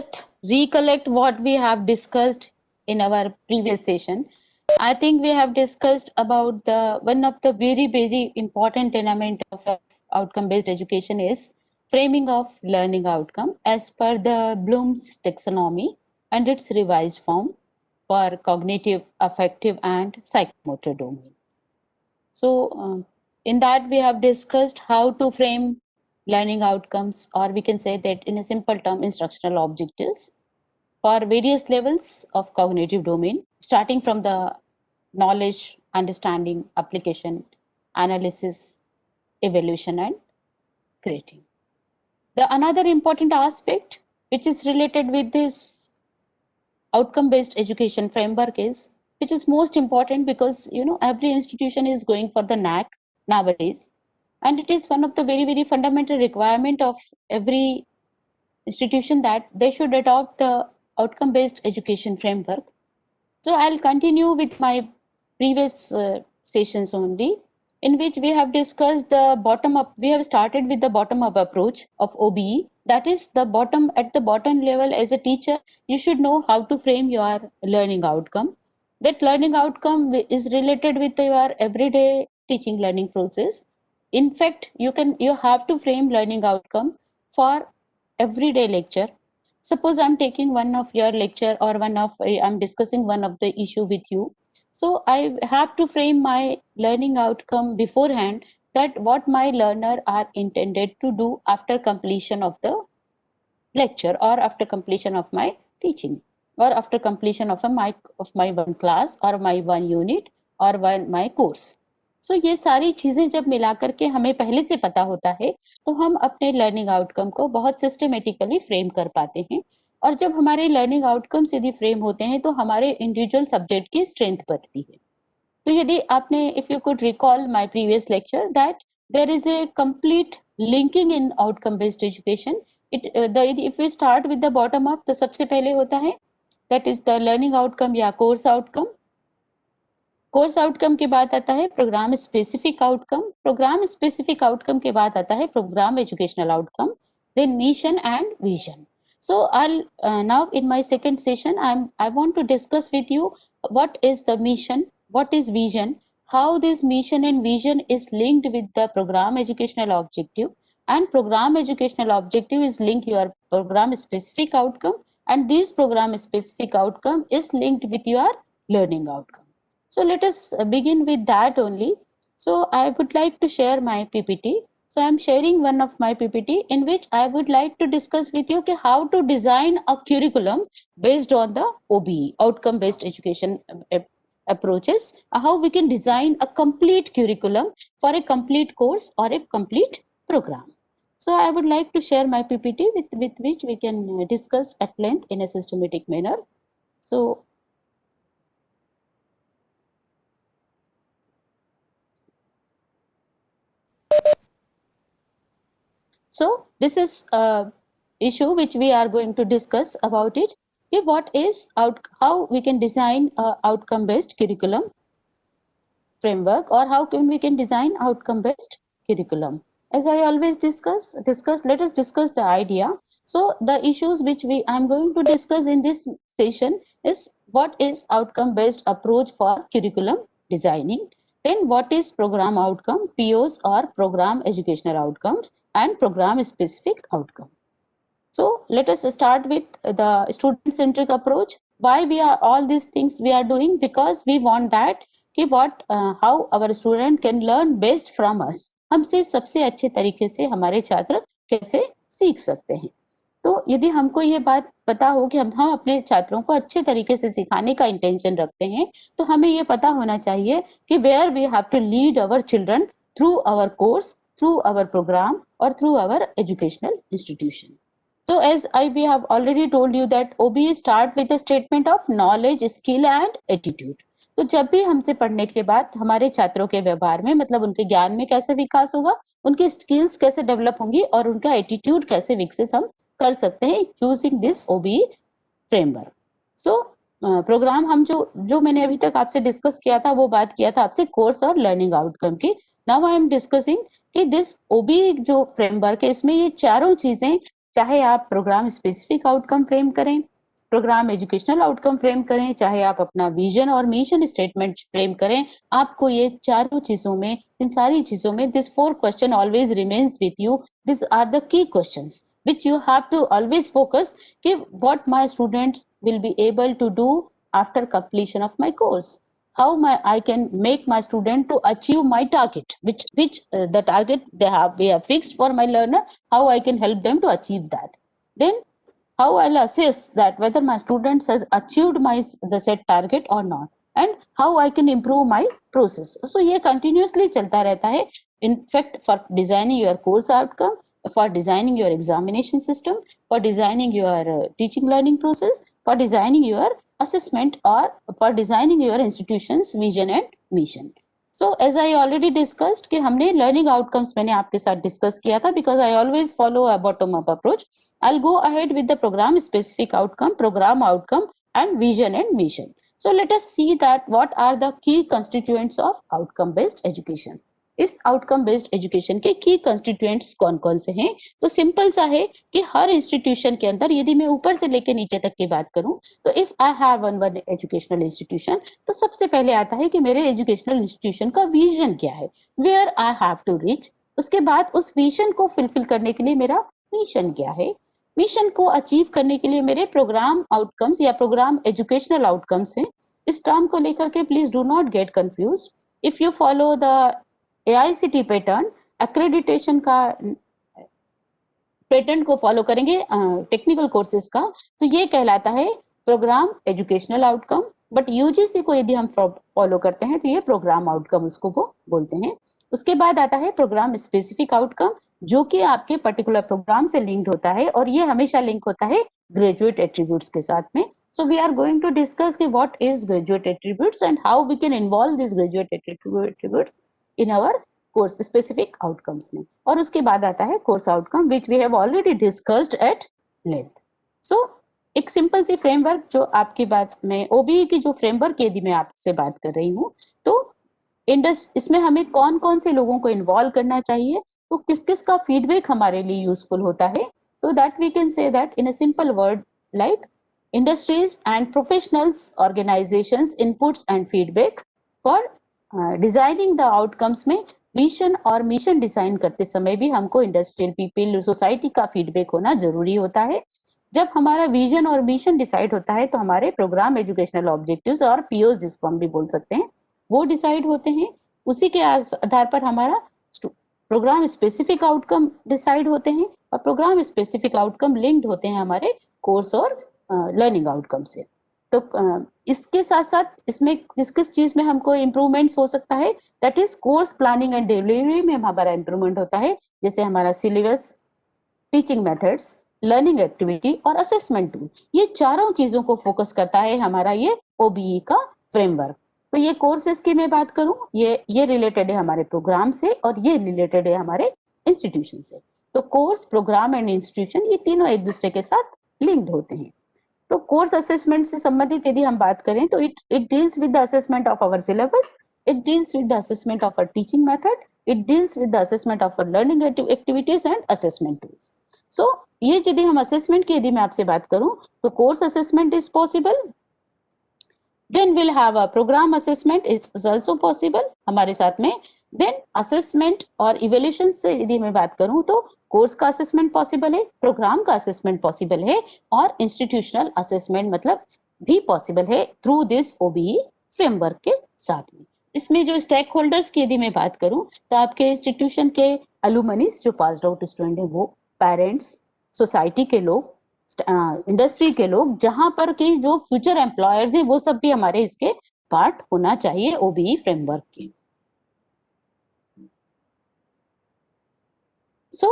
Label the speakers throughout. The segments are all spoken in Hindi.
Speaker 1: just recollect what we have discussed in our previous session. I think we have discussed about the one of the very important element of outcome-based education is framing of learning outcome as per the Bloom's taxonomy and its revised form for cognitive, affective, and psychomotor domain. So, in that we have discussed how to frame learning outcomes, or we can say that in a simple term, instructional objectives for various levels of cognitive domain, starting from the knowledge, understanding, application, analysis, evaluation, and creating. The another important aspect which is related with this outcome based education framework is, which is most important because every institution is going for the NAC nowadays, and it is one of the very fundamental requirement of every institution that they should adopt the outcome based education framework. So I'll continue with my previous sessions only, in which we have discussed the bottom up. We have started with the bottom up approach of OBE. That is the bottom, at the bottom level, as a teacher, you should know how to frame your learning outcome. That learning outcome is related with your everyday teaching learning process. In fact, you have to frame learning outcome for everyday lecture. Suppose I'm taking one of your lecture, or I'm discussing one of the issue with you. So I have to frame my learning outcome beforehand, that what my learner are intended to do after completion of the lecture, or after completion of my teaching, or after completion of my one class, or my one unit, or my course. So ये सारी चीजें जब मिला करके हमें पहले से पता होता है, तो हम अपने लर्निंग आउटकम को बहुत सिस्टमेटिकली फ्रेम कर पाते हैं। और जब हमारे लर्निंग आउटकम्स यदि फ्रेम होते हैं, तो हमारे इंडिविजुअल सब्जेक्ट की स्ट्रेंथ बढ़ती है। तो यदि आपने, if you could recall my previous lecture, that there is a complete linking in outcome based education. If we start with the bottom up, तो सबसे पहले होता है that is the learning outcome या कोर्स आउटकम। कोर्स आउटकम के बाद आता है programme specific outcome. Programme specific outcome के बाद आता है programme educational outcome, then mission and vision. So now in my second session, I want to discuss with you what is the mission, what is vision, how this mission and vision is linked with the program educational objective, and program educational objective is linked your program specific outcome, and this program specific outcome is linked with your learning outcome. So let us begin with that only. So I would like to share my PPT. So I am sharing one of my PPT in which I would like to discuss with you how to design a curriculum based on the OBE, outcome based education approaches, how we can design a complete curriculum for a complete course or a complete program. So I would like to share my PPT with which we can discuss at length in a systematic manner. So this is a issue which we are going to discuss about it. What is how we can design a outcome based curriculum framework, or how we can design outcome based curriculum. As I always discuss, let us discuss the idea. So the issues which I'm going to discuss in this session is what is outcome based approach for curriculum designing, then what is program outcome, POs or program educational outcomes, and program specific outcome. So let us start with the student centric approach. Why we are all these things we are doing? Because we want that कि how our student can learn best from us. हमसे सबसे अच्छे तरीके से हमारे छात्र कैसे सीख सकते हैं। तो यदि हमको ये बात पता हो कि हम अपने छात्रों को अच्छे तरीके से सिखाने का इंटेंशन रखते हैं, तो हमें ये पता होना चाहिए कि where we have to lead our children through our course, through our program और through our educational institution. So as we have already told you that OBE start with a statement of knowledge, skill and attitude. तो जब भी हमसे पढ़ने के बाद हमारे छात्रों के व्यवहार में, मतलब उनके ज्ञान में कैसे विकास होगा, उनकी स्किल्स कैसे डेवलप होंगी और उनका एटीट्यूड कैसे विकसित हम कर सकते हैं using this OBE framework. So programme हम जो मैंने अभी तक आपसे डिस्कस किया था, वो बात किया था आपसे कोर्स और लर्निंग आउटकम की. नाउ आई एम डिस्कसिंग कि दिस OBE जो फ्रेमवर्क है, इसमें ये चारों चीजें चाहे आप प्रोग्राम स्पेसिफिक आउटकम फ्रेम करें, प्रोग्राम एजुकेशनल आउटकम फ्रेम करें, चाहे आप अपना विजन और मिशन स्टेटमेंट फ्रेम करें, आपको ये चारों चीजों में, इन सारी चीजों में this 4 question always remains with you. This are the key questions which you have to always focus कि what my students will be able to do after completion of my course, how I can make my student to achieve my target, which the target we have fixed for my learner, how I can help them to achieve that. Then how I'll assess that whether my students has achieved the set target or not, and how I can improve my process. So ये continuously चलता रहता है. In fact, for designing your course outcome, for designing your examination system, for designing your teaching learning process, for designing your assessment, or for designing your institution's vision and mission. So as I already discussed कि हमने learning outcomes मैंने आपके साथ discuss किया था, because I always follow a bottom up approach. I'll go ahead with the program specific outcome, program outcome, and vision and mission. So let us see that what are the key constituents of outcome based education. इस आउटकम बेस्ड एजुकेशन के की कंस्टिट्यूएंट्स कौन कौन से हैं? तो सिंपल सा है कि हर इंस्टीट्यूशन के अंदर, यदि मैं ऊपर से लेकर नीचे तक की बात करूं, तो if I have one educational institution, तो सबसे पहले आता है कि मेरे एजुकेशनल इंस्टीट्यूशन का विजन क्या है, where I have to reach. उसके बाद उस विजन को फुलफिल करने के लिए मेरा मिशन क्या है, मिशन को अचीव करने के लिए मेरे प्रोग्राम आउटकम्स या प्रोग्राम एजुकेशनल आउटकम्स हैं. इस टर्म को लेकर के please do not get confuse. If you follow the AICT pattern, accreditation का पैटर्न को फॉलो करेंगे टेक्निकल कोर्सेज का, तो ये कहलाता है programme educational outcome. But UGC को यदि हम फॉलो करते हैं तो ये प्रोग्राम आउटकम उसको वो बोलते हैं. उसके बाद आता है प्रोग्राम स्पेसिफिक आउटकम, जो कि आपके पर्टिकुलर प्रोग्राम से लिंक्ड होता है, और ये हमेशा लिंक होता है ग्रेजुएट एट्रीब्यूट्स के साथ में. So we are going to discuss कि what is graduate attributes and how we can involve these graduate attributes in our course specific outcomes में. और उसके बाद आता है course outcome which we have already discussed at length. So एक सिंपल सी फ्रेमवर्क जो आपकी बात में OBE की जो फ्रेमवर्क यदि मैं आपसे बात कर रही हूँ, तो इसमें हमें कौन कौन से लोगों को इन्वॉल्व करना चाहिए, तो किस किस का फीडबैक हमारे लिए यूजफुल होता है. तो that we can say that in a simple word like industries and professionals organizations inputs and feedback for designing the outcomes में विजन और मिशन डिजाइन करते समय भी हमको इंडस्ट्रियल पीपल सोसाइटी का फीडबैक होना जरूरी होता है. जब हमारा विजन और मिशन डिसाइड होता है तो हमारे प्रोग्राम एजुकेशनल ऑब्जेक्टिव्स और पीओस जिसको हम भी बोल सकते हैं वो डिसाइड होते हैं. उसी के आधार पर हमारा प्रोग्राम स्पेसिफिक आउटकम डिसाइड होते हैं, और प्रोग्राम स्पेसिफिक आउटकम लिंक्ड होते हैं हमारे कोर्स और लर्निंग आउटकम से. तो इसके साथ साथ इसमें किस किस चीज में हमको इम्प्रूवमेंट्स हो सकता है, that is course planning and delivery में हमारा इम्प्रूवमेंट होता है, जैसे हमारा syllabus, teaching methods, learning activity और असेसमेंट टूल. ये चारों चीजों को फोकस करता है हमारा ये OBE का फ्रेमवर्क. तो ये कोर्सेज की मैं बात करूं, ये रिलेटेड है हमारे प्रोग्राम से और ये रिलेटेड है हमारे इंस्टीट्यूशन से. तो कोर्स, प्रोग्राम एंड इंस्टीट्यूशन ये तीनों एक दूसरे के साथ लिंक्ड होते हैं. तो कोर्स असेसमेंट से संबंधित यदि हम बात करें तो it deals with the assessment of our syllabus, it deals with the assessment of our teaching method, it deals with the assessment of our learning activities and assessment tools. So ये यदि हम असेसमेंट की यदि मैं आपसे बात करूं तो course assessment is possible, then we'll have a program assessment is also possible हमारे साथ में. then assessment और evaluation से यदि मैं बात करूं तो कोर्स का असेसमेंट पॉसिबल है, प्रोग्राम का असेसमेंट पॉसिबल है, और इंस्टीट्यूशनल असेसमेंट मतलब भी पॉसिबल है थ्रू दिस OBE फ्रेमवर्क के साथ में. इसमें जो स्टेक होल्डर्स की यदि मैं बात करूं तो आपके इंस्टीट्यूशन के अलुमनीज जो पास्ड आउट स्टूडेंट है, वो पेरेंट्स, सोसाइटी के लोग, इंडस्ट्री के लोग, जहां पर के जो फ्यूचर एम्प्लॉयर्स हैं वो सब भी हमारे इसके पार्ट होना चाहिए OBE फ्रेमवर्क के. सो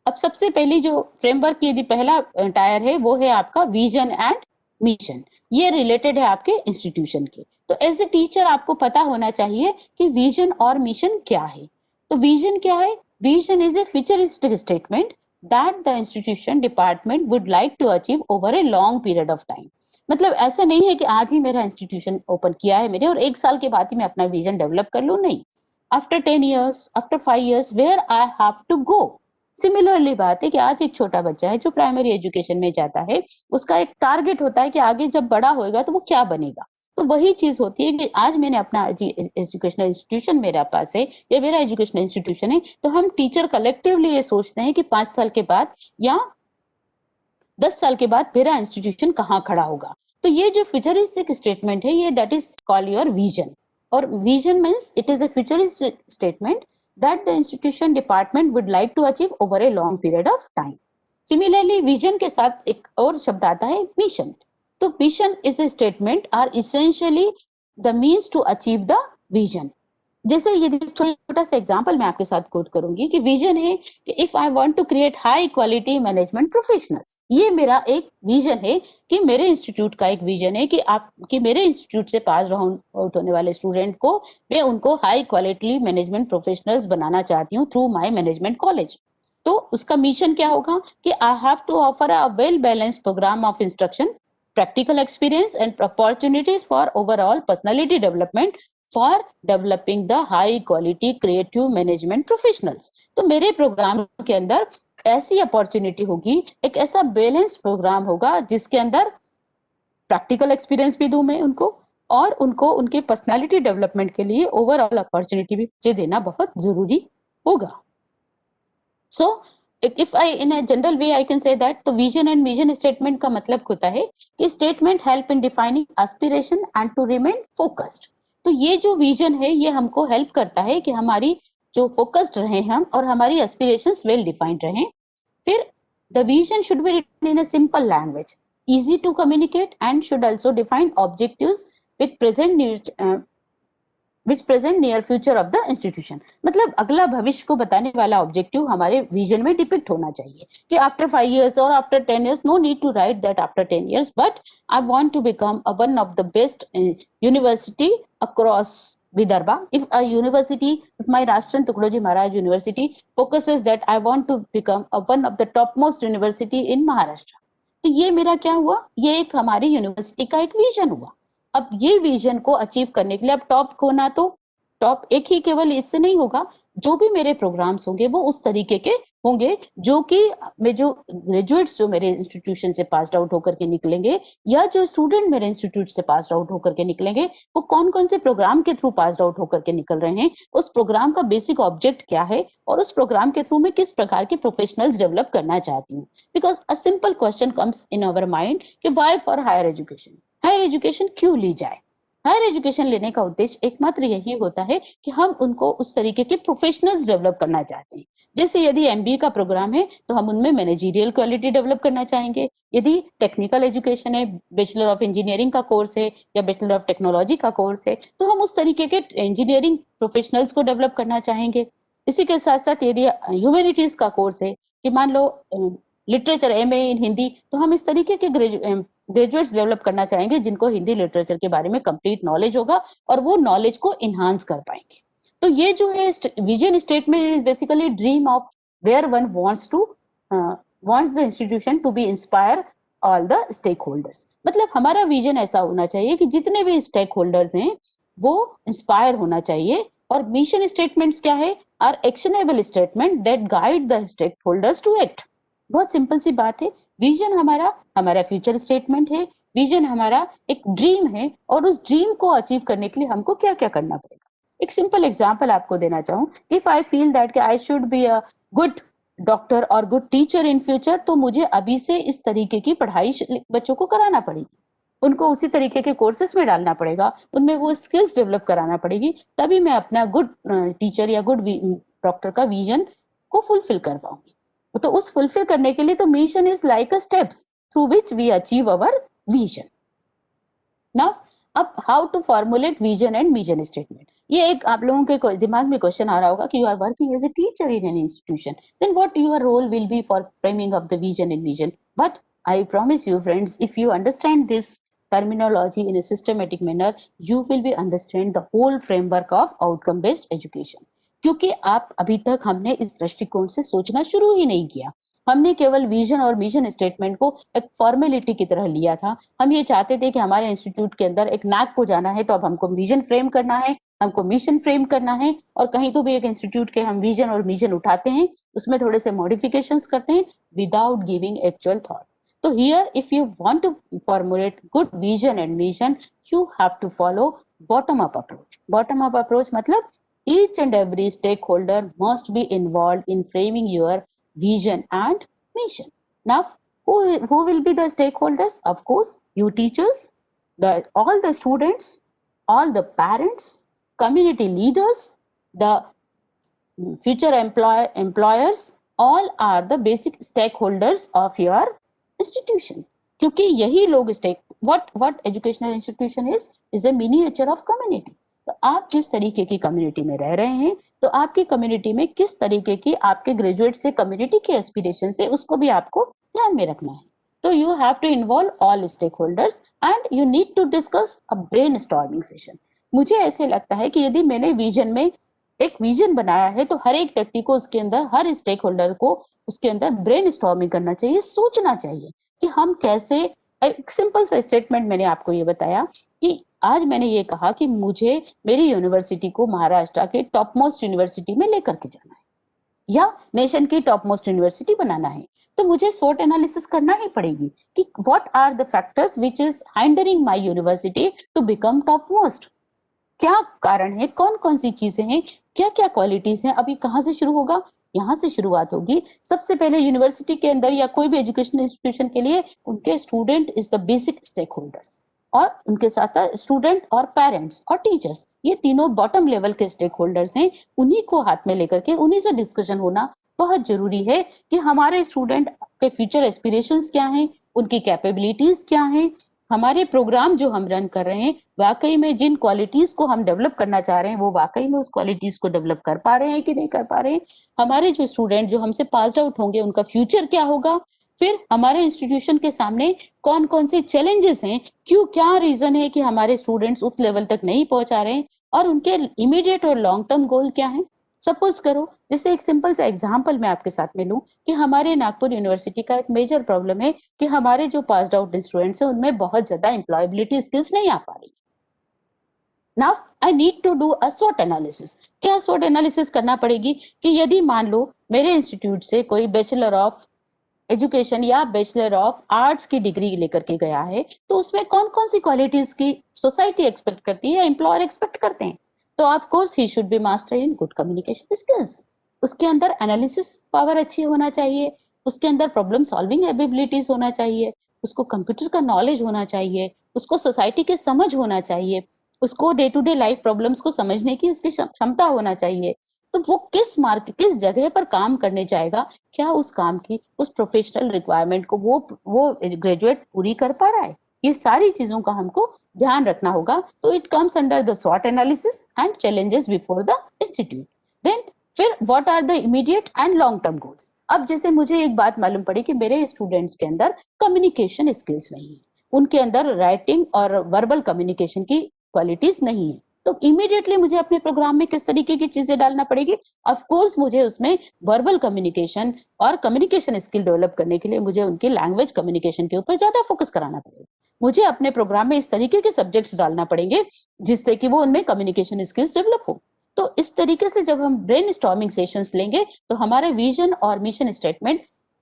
Speaker 1: अब सबसे पहली जो फ्रेमवर्क यदि पहला टायर है वो है आपका विजन एंड मिशन. ये रिलेटेड है आपके इंस्टीट्यूशन के. तो एज ए टीचर आपको पता होना चाहिए कि विजन और मिशन क्या है. तो विजन क्या है? Vision is a futuristic statement that the institution department would like to achieve over a long period of time. मतलब ऐसा नहीं है कि आज ही मेरा इंस्टीट्यूशन ओपन किया है मेरे और एक साल के बाद ही मैं अपना विजन डेवलप कर लूं, नहीं. After 10 years, after 5 years, where I have to go. Similarly बात है कि आज एक छोटा बच्चा है जो प्राइमरी एजुकेशन में जाता है, उसका एक टारगेट होता है कि आगे जब बड़ा होएगा तो वो क्या बनेगा। तो वही चीज होती है कि आज मैंने अपना एजुकेशनल इंस्टीट्यूशन मेरा पास है या मेरा एजुकेशनल इंस्टीट्यूशन है, तो हम टीचर कलेक्टिवली ये सोचते हैं कि 5 साल के बाद या 10 साल के बाद मेरा इंस्टीट्यूशन कहाँ खड़ा होगा। तो ये जो फ्यूचरिस्टिक स्टेटमेंट है, ये that is call your vision. और vision means it is a futuristic statement that the institution department would like to achieve over a long period of time. Similarly vision के साथ एक और शब्द आता है मिशन। तो mission is a statement are essentially the means to achieve the vision. जैसे यदि छोटा सा एग्जांपल मैं आपके साथ कोट करूंगी कि विजन है कि if I want to create high quality management professionals, ये मेरा एक विजन है कि मेरे इंस्टीट्यूट का एक विजन है कि मेरे इंस्टीट्यूट से पास आउट होने वाले स्टूडेंट को मैं उनको हाई क्वालिटी मैनेजमेंट प्रोफेशनल्स बनाना चाहती हूँ थ्रू माय मैनेजमेंट कॉलेज। तो उसका मिशन क्या होगा कि I have to offer a well balanced programme of instruction, practical experience and opportunities for overall personality development for developing the high quality creative management professionals। तो मेरे प्रोग्राम के अंदर ऐसी अपॉर्चुनिटी होगी, एक ऐसा बैलेंस प्रोग्राम होगा जिसके अंदर प्रैक्टिकल एक्सपीरियंस भी दूं मैं उनको, और उनको उनके पर्सनालिटी डेवलपमेंट के लिए ओवरऑल अपॉर्चुनिटी भी मुझे देना बहुत जरूरी होगा। सो if I in a general way I can say that तो vision and mission statement का मतलब होता है कि statement help in defining aspiration and to remain focused। तो ये जो vision है ये हमको help करता है कि हमारी जो focused रहे हम और हमारी aspirations well defined रहें। फिर the vision should be written in a simple language, easy to communicate and should also define objectives with present news which present near future of the institution. मतलब अगला भविष्य को बताने वाला ऑब्जेक्टिव हमारे विजन में डिपिक्ट होना चाहिए कि आफ्टर 5 years और after 10 years, no need to write that after 10 years, but I want to become one of the best university across Vidarbha. If my Rashtriyan Tukadoji Maharaj University focuses that I want to become one of the topmost university in Maharashtra, तो ये मेरा क्या हुआ, ये एक हमारी यूनिवर्सिटी का एक विजन हुआ। अब ये विजन को अचीव करने के लिए अब टॉप होना, तो टॉप एक ही केवल इससे नहीं होगा, जो भी मेरे प्रोग्राम्स होंगे वो उस तरीके के होंगे जो कि मैं जो ग्रेजुएट्स जो मेरे इंस्टीट्यूशन से पास आउट होकर के निकलेंगे या जो स्टूडेंट मेरे इंस्टीट्यूट से पास आउट होकर के निकलेंगे, वो कौन कौन से प्रोग्राम के थ्रू पास आउट होकर के निकल रहे हैं, उस प्रोग्राम का बेसिक ऑब्जेक्ट क्या है और उस प्रोग्राम के थ्रू मैं किस प्रकार के प्रोफेशनल्स डेवलप करना चाहती हूँ। Because a simple question comes in our mind कि why for higher education, higher education क्यों ली जाए। हायर एजुकेशन लेने का उद्देश्य एकमात्र यही होता है कि हम उनको उस तरीके के प्रोफेशनल्स डेवलप करना चाहते हैं। जैसे यदि एमबीए का प्रोग्राम है तो हम उनमें मैनेजरियल क्वालिटी डेवलप करना चाहेंगे। यदि टेक्निकल एजुकेशन है, बैचलर ऑफ इंजीनियरिंग का कोर्स है या बैचलर ऑफ टेक्नोलॉजी का कोर्स है, तो हम उस तरीके के इंजीनियरिंग प्रोफेशनल्स को डेवलप करना चाहेंगे। इसी के साथ साथ यदि ह्यूमैनिटीज का कोर्स है कि मान लो लिटरेचर एमए इन हिंदी, तो हम इस तरीके के ग्रेजुएट्स डेवलप करना चाहेंगे जिनको हिंदी लिटरेचर के बारे में कंप्लीट नॉलेज होगा और वो नॉलेज को इन्हांस कर पाएंगे। तो ये जो है vision statement is basically dream of where one wants the institution to be inspire all the stakeholders. मतलब हमारा विजन ऐसा होना चाहिए कि जितने भी स्टेक होल्डर्स हैं वो इंस्पायर होना चाहिए। और मिशन स्टेटमेंट्स क्या है, are actionable statement that guide the stake holders to act. बहुत सिंपल सी बात है, विजन हमारा हमारा फ्यूचर स्टेटमेंट है, विजन हमारा एक ड्रीम है और उस ड्रीम को अचीव करने के लिए हमको क्या क्या करना पड़ेगा। एक सिंपल एग्जांपल आपको देना चाहूँ, if I feel that I should be a good doctor और गुड टीचर इन फ्यूचर, तो मुझे अभी से इस तरीके की पढ़ाई बच्चों को कराना पड़ेगी, उनको उसी तरीके के कोर्सेस में डालना पड़ेगा, उनमें वो स्किल्स डेवलप कराना पड़ेगी, तभी मैं अपना गुड टीचर या गुड डॉक्टर का विजन को फुलफिल कर पाऊंगी। तो उस फुलफिल करने के लिए तो mission is like a steps through which we achieve our vision. Now अब how to formulate vision and mission statement. ये एक आप लोगों के दिमाग में क्वेश्चन आ रहा होगा कि you are working as a teacher in an institution, then what your role will be for framing of the vision and mission. But I promise you friends, if you understand this terminology in a systematic manner, you will be understand the whole framework of outcome based education। क्योंकि आप अभी तक हमने इस दृष्टिकोण से सोचना शुरू ही नहीं किया, हमने केवल विजन और मिशन स्टेटमेंट को एक फॉर्मेलिटी की तरह लिया था। हम ये चाहते थे कि हमारे इंस्टीट्यूट के अंदर एक नैक को जाना है तो अब हमको विजन फ्रेम करना है हमको मिशन फ्रेम करना है, और कहीं तो भी एक इंस्टीट्यूट के हम विजन और मिशन उठाते हैं, उसमें थोड़े से मॉडिफिकेशंस करते हैं विदाउट गिविंग एक्चुअल थॉट. तो here if you want to formulate good vision and mission, you have to follow bottom up approach. Bottom up approach matlab each and every stakeholder must be involved in framing your vision and mission. Now who will be the stakeholders? Of course you teachers, all the students, all the parents, community leaders, the future employers, all are the basic stakeholders of your institution. क्योंकि यही लोग what educational institution is a miniature of community. तो आप जिस तरीके की कम्युनिटी में रह रहे हैं, तो आपकी कम्युनिटी में किस तरीके की आपके ग्रेजुएट से कम्युनिटी के एस्पिरेशन है, उसको भी आपको ध्यान में रखना है. तो you have to involve all stake holders and you need to discuss a brainstorming session. मुझे ऐसे लगता है कि यदि मैंने विजन में एक विजन बनाया है, तो हर एक व्यक्ति को उसके अंदर, हर स्टेक होल्डर को उसके अंदर ब्रेन स्टॉर्मिंग करना चाहिए, सोचना चाहिए कि हम कैसे. एक सिंपल सा स्टेटमेंट मैंने आपको ये बताया कि आज मैंने ये कहा कि मुझे मेरी यूनिवर्सिटी को महाराष्ट्र के टॉप मोस्ट यूनिवर्सिटी में लेकर के जाना है या नेशन की टॉप मोस्ट यूनिवर्सिटी बनाना है, तो मुझे SWOT एनालिसिस करना ही पड़ेगी कि what are the factors which is hindering my university to become top most. क्या कारण है, कौन कौन सी चीजें हैं, क्या क्या क्वालिटीज हैं. अभी कहाँ से शुरू होगा? यहाँ से शुरुआत होगी. सबसे पहले यूनिवर्सिटी के अंदर या कोई भी एजुकेशनल इंस्टीट्यूशन के लिए उनके student is the basic stakeholders, और उनके साथ स्टूडेंट और पेरेंट्स और टीचर्स, ये तीनों बॉटम लेवल के स्टेक होल्डर्स हैं. उन्हीं को हाथ में लेकर के उन्हीं से डिस्कशन होना बहुत जरूरी है कि हमारे स्टूडेंट के फ्यूचर एस्पिरेशंस क्या हैं, उनकी कैपेबिलिटीज क्या हैं, हमारे प्रोग्राम जो हम रन कर रहे हैं वाकई में जिन क्वालिटीज को हम डेवलप करना चाह रहे हैं वो वाकई में उस क्वालिटीज को डेवलप कर पा रहे हैं कि नहीं कर पा रहे हैं. हमारे जो स्टूडेंट जो हमसे पास आउट होंगे उनका फ्यूचर क्या होगा. फिर हमारे इंस्टीट्यूशन के सामने कौन कौन से चैलेंजेस हैं, क्यों, क्या रीजन है कि हमारे स्टूडेंट्स उस लेवल तक नहीं पहुंचा रहे हैं, और उनके इमीडिएट और लॉन्ग टर्म गोल क्या है. सपोज करो, जैसे एक सिंपल सा एग्जांपल मैं आपके साथ में लूं कि हमारे नागपुर यूनिवर्सिटी का एक मेजर प्रॉब्लम है कि हमारे जो पास्ड आउट स्टूडेंट्स हैं उनमें बहुत ज्यादा एम्प्लॉयबिलिटी स्किल्स नहीं आ पा रही. Now I need to do a SWOT analysis. क्या SWOT एनालिसिस करना पड़ेगी कि यदि मान लो मेरे इंस्टीट्यूट से कोई बैचलर ऑफ एजुकेशन या बैचलर ऑफ आर्ट्स की डिग्री लेकर के गया है, तो उसमें कौन कौन सी क्वालिटीज की सोसाइटी एक्सपेक्ट करती है, एम्प्लॉयर एक्सपेक्ट करते हैं. तो of course he should B master in good communication skills. उसके अंदर एनालिसिस पावर अच्छी होना चाहिए, उसके अंदर प्रॉब्लम सॉल्विंग एबिलिटीज होना चाहिए, उसको कंप्यूटर का नॉलेज होना चाहिए, उसको सोसाइटी के समझ होना चाहिए, उसको day to day life problems को समझने की उसकी क्षमता होना चाहिए. तो वो किस जगह पर काम करने जाएगा, क्या उस काम की, उस प्रोफेशनल रिक्वायरमेंट को वो ग्रेजुएट पूरी कर पा रहा है, ये सारी चीजों का हमको ध्यान रखना होगा. तो it comes under the SWOT analysis and challenges before the institute. Then फिर what are the immediate and long term goals. अब जैसे मुझे एक बात मालूम पड़ी कि मेरे स्टूडेंट्स के अंदर कम्युनिकेशन स्किल्स नहीं है, उनके अंदर राइटिंग और वर्बल कम्युनिकेशन की क्वालिटीज नहीं है, तो इमीडिएटली मुझे अपने प्रोग्राम में किस तरीके की चीजें डालना पड़ेगी. ऑफ कोर्स मुझे उसमें वर्बल कम्युनिकेशन और कम्युनिकेशन स्किल डेवलप करने के लिए मुझे उनकी लैंग्वेज कम्युनिकेशन के ऊपर ज्यादा फोकस कराना पड़ेगा. मुझे अपने प्रोग्राम में इस तरीके के सब्जेक्ट्स डालना पड़ेंगे जिससे कि वो उनमें कम्युनिकेशन स्किल्स डेवलप हो. तो इस तरीके से जब हम ब्रेन स्टॉर्मिंग सेशंस लेंगे तो हमारे विजन और मिशन स्टेटमेंट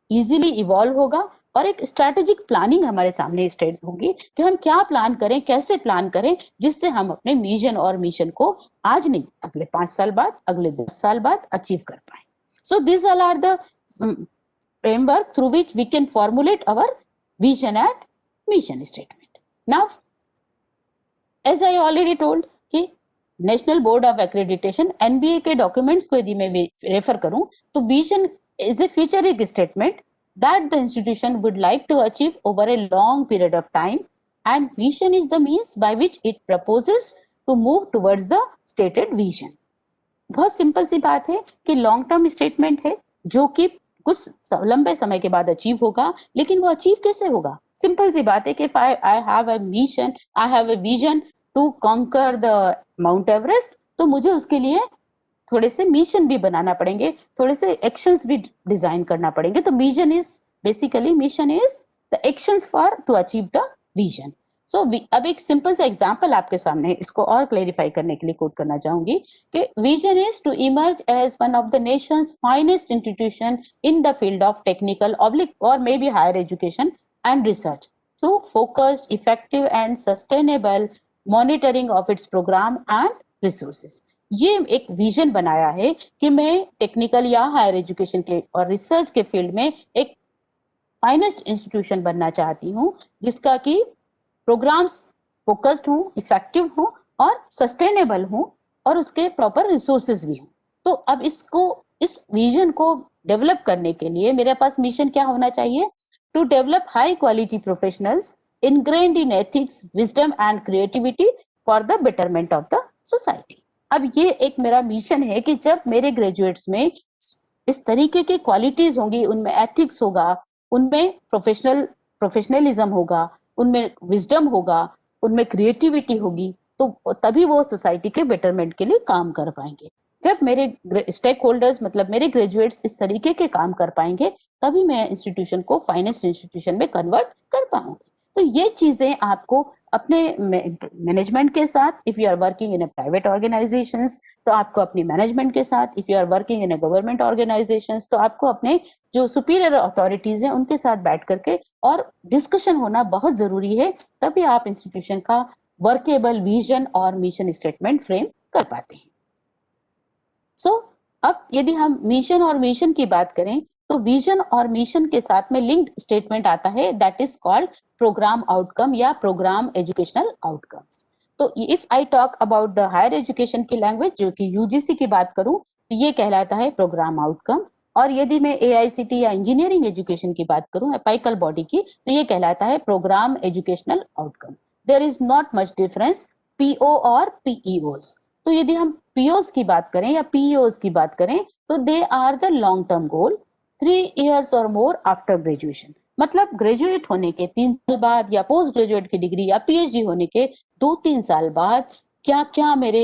Speaker 1: इजीली इवॉल्व होगा, और एक स्ट्रैटेजिक प्लानिंग हमारे सामने स्टेट होगी कि हम क्या प्लान करें, कैसे प्लान करें, जिससे हम अपने विजन और मिशन को आज नहीं अगले 5 साल बाद, अगले 10 साल बाद अचीव कर पाए. So this all are the framework through which we can formulate our vision and mission statement. Now as I already told कि national board of accreditation NBA के डॉक्यूमेंट्स को यदि मैं रेफर करूं तो vision is a futuristic statement that the institution would like to achieve over a long period of time, and vision is the means by which it proposes to move towards the stated vision. बहुत सिंपल सी बात है कि लॉन्ग टर्म स्टेटमेंट है जो कि कुछ लंबे समय के बाद अचीव होगा, लेकिन वो अचीव कैसे होगा. सिंपल सी बात है कि if I have a mission, I have a vision to conquer the Mount Everest, तो मुझे उसके लिए थोड़े से मिशन भी बनाना पड़ेंगे, थोड़े से एक्शंस भी डिजाइन करना पड़ेंगे. तो vision is basically, mission is the actions for to achieve the vision. So अब एक सिंपल सा एग्जांपल आपके सामने है, इसको और क्लेरिफाई करने के लिए कोट करना चाहूंगी कि vision is to emerge as one of the nation's finest institution in the field of technical oblique और may be higher education and research through focused effective and sustainable monitoring of its programme and resources. ये एक विजन बनाया है कि मैं टेक्निकल या हायर एजुकेशन के और रिसर्च के फील्ड में एक फाइनेस्ट इंस्टीट्यूशन बनना चाहती हूँ जिसका कि प्रोग्राम्स फोकस्ड हूँ, इफेक्टिव हूँ और सस्टेनेबल हूँ और उसके प्रॉपर रिसोर्सेज भी हूँ। तो अब इस विजन को डेवलप करने के लिए मेरे पास मिशन क्या होना चाहिए? To develop high quality professionals ingrained in ethics, wisdom and creativity for the betterment of the society. अब ये एक मेरा मिशन है कि जब मेरे ग्रेजुएट्स में इस तरीके की क्वालिटीज होंगी, उनमें एथिक्स होगा, उनमें प्रोफेशनलिज्म होगा, उनमें विजडम होगा, उनमें क्रिएटिविटी होगी, तो तभी वो सोसाइटी के बेटरमेंट के लिए काम कर पाएंगे। जब मेरे स्टेक होल्डर्स मतलब मेरे ग्रेजुएट्स इस तरीके के काम कर पाएंगे तभी मैं इंस्टीट्यूशन को फाइनेंस इंस्टीट्यूशन में कन्वर्ट कर पाऊंगी। तो ये चीजें आपको अपने मैनेजमेंट के साथ, if you are working in a private organisations तो आपको अपनी मैनेजमेंट के साथ, if you are working in a government organisations तो आपको अपने जो सुपीरियर अथॉरिटीज हैं उनके साथ बैठ करके और डिस्कशन होना बहुत जरूरी है, तभी आप इंस्टीट्यूशन का वर्केबल विजन और मिशन स्टेटमेंट फ्रेम कर पाते हैं। अब यदि हम मिशन और मिशन की बात करें तो विजन और मिशन के साथ में लिंक्ड स्टेटमेंट आता है, that is called program outcome या प्रोग्राम एजुकेशनल आउटकम्स। तो if I talk about the higher education की लैंग्वेज जो कि यूजीसी की बात करूं तो ये कहलाता है प्रोग्राम आउटकम, और यदि मैं एआईसीटी या इंजीनियरिंग एजुकेशन की बात करूं एपाइकल बॉडी की तो ये कहलाता है programme educational outcome. There is not much difference PO और पीईओस। तो यदि हम पीओस की बात करें या पीईओस की बात करें तो they are the long term goal 3 years और मोर आफ्टर ग्रेजुएशन। मतलब ग्रेजुएट होने के 3 साल बाद या पोस्ट ग्रेजुएट की डिग्री या पीएचडी होने के 2-3 साल बाद क्या क्या मेरे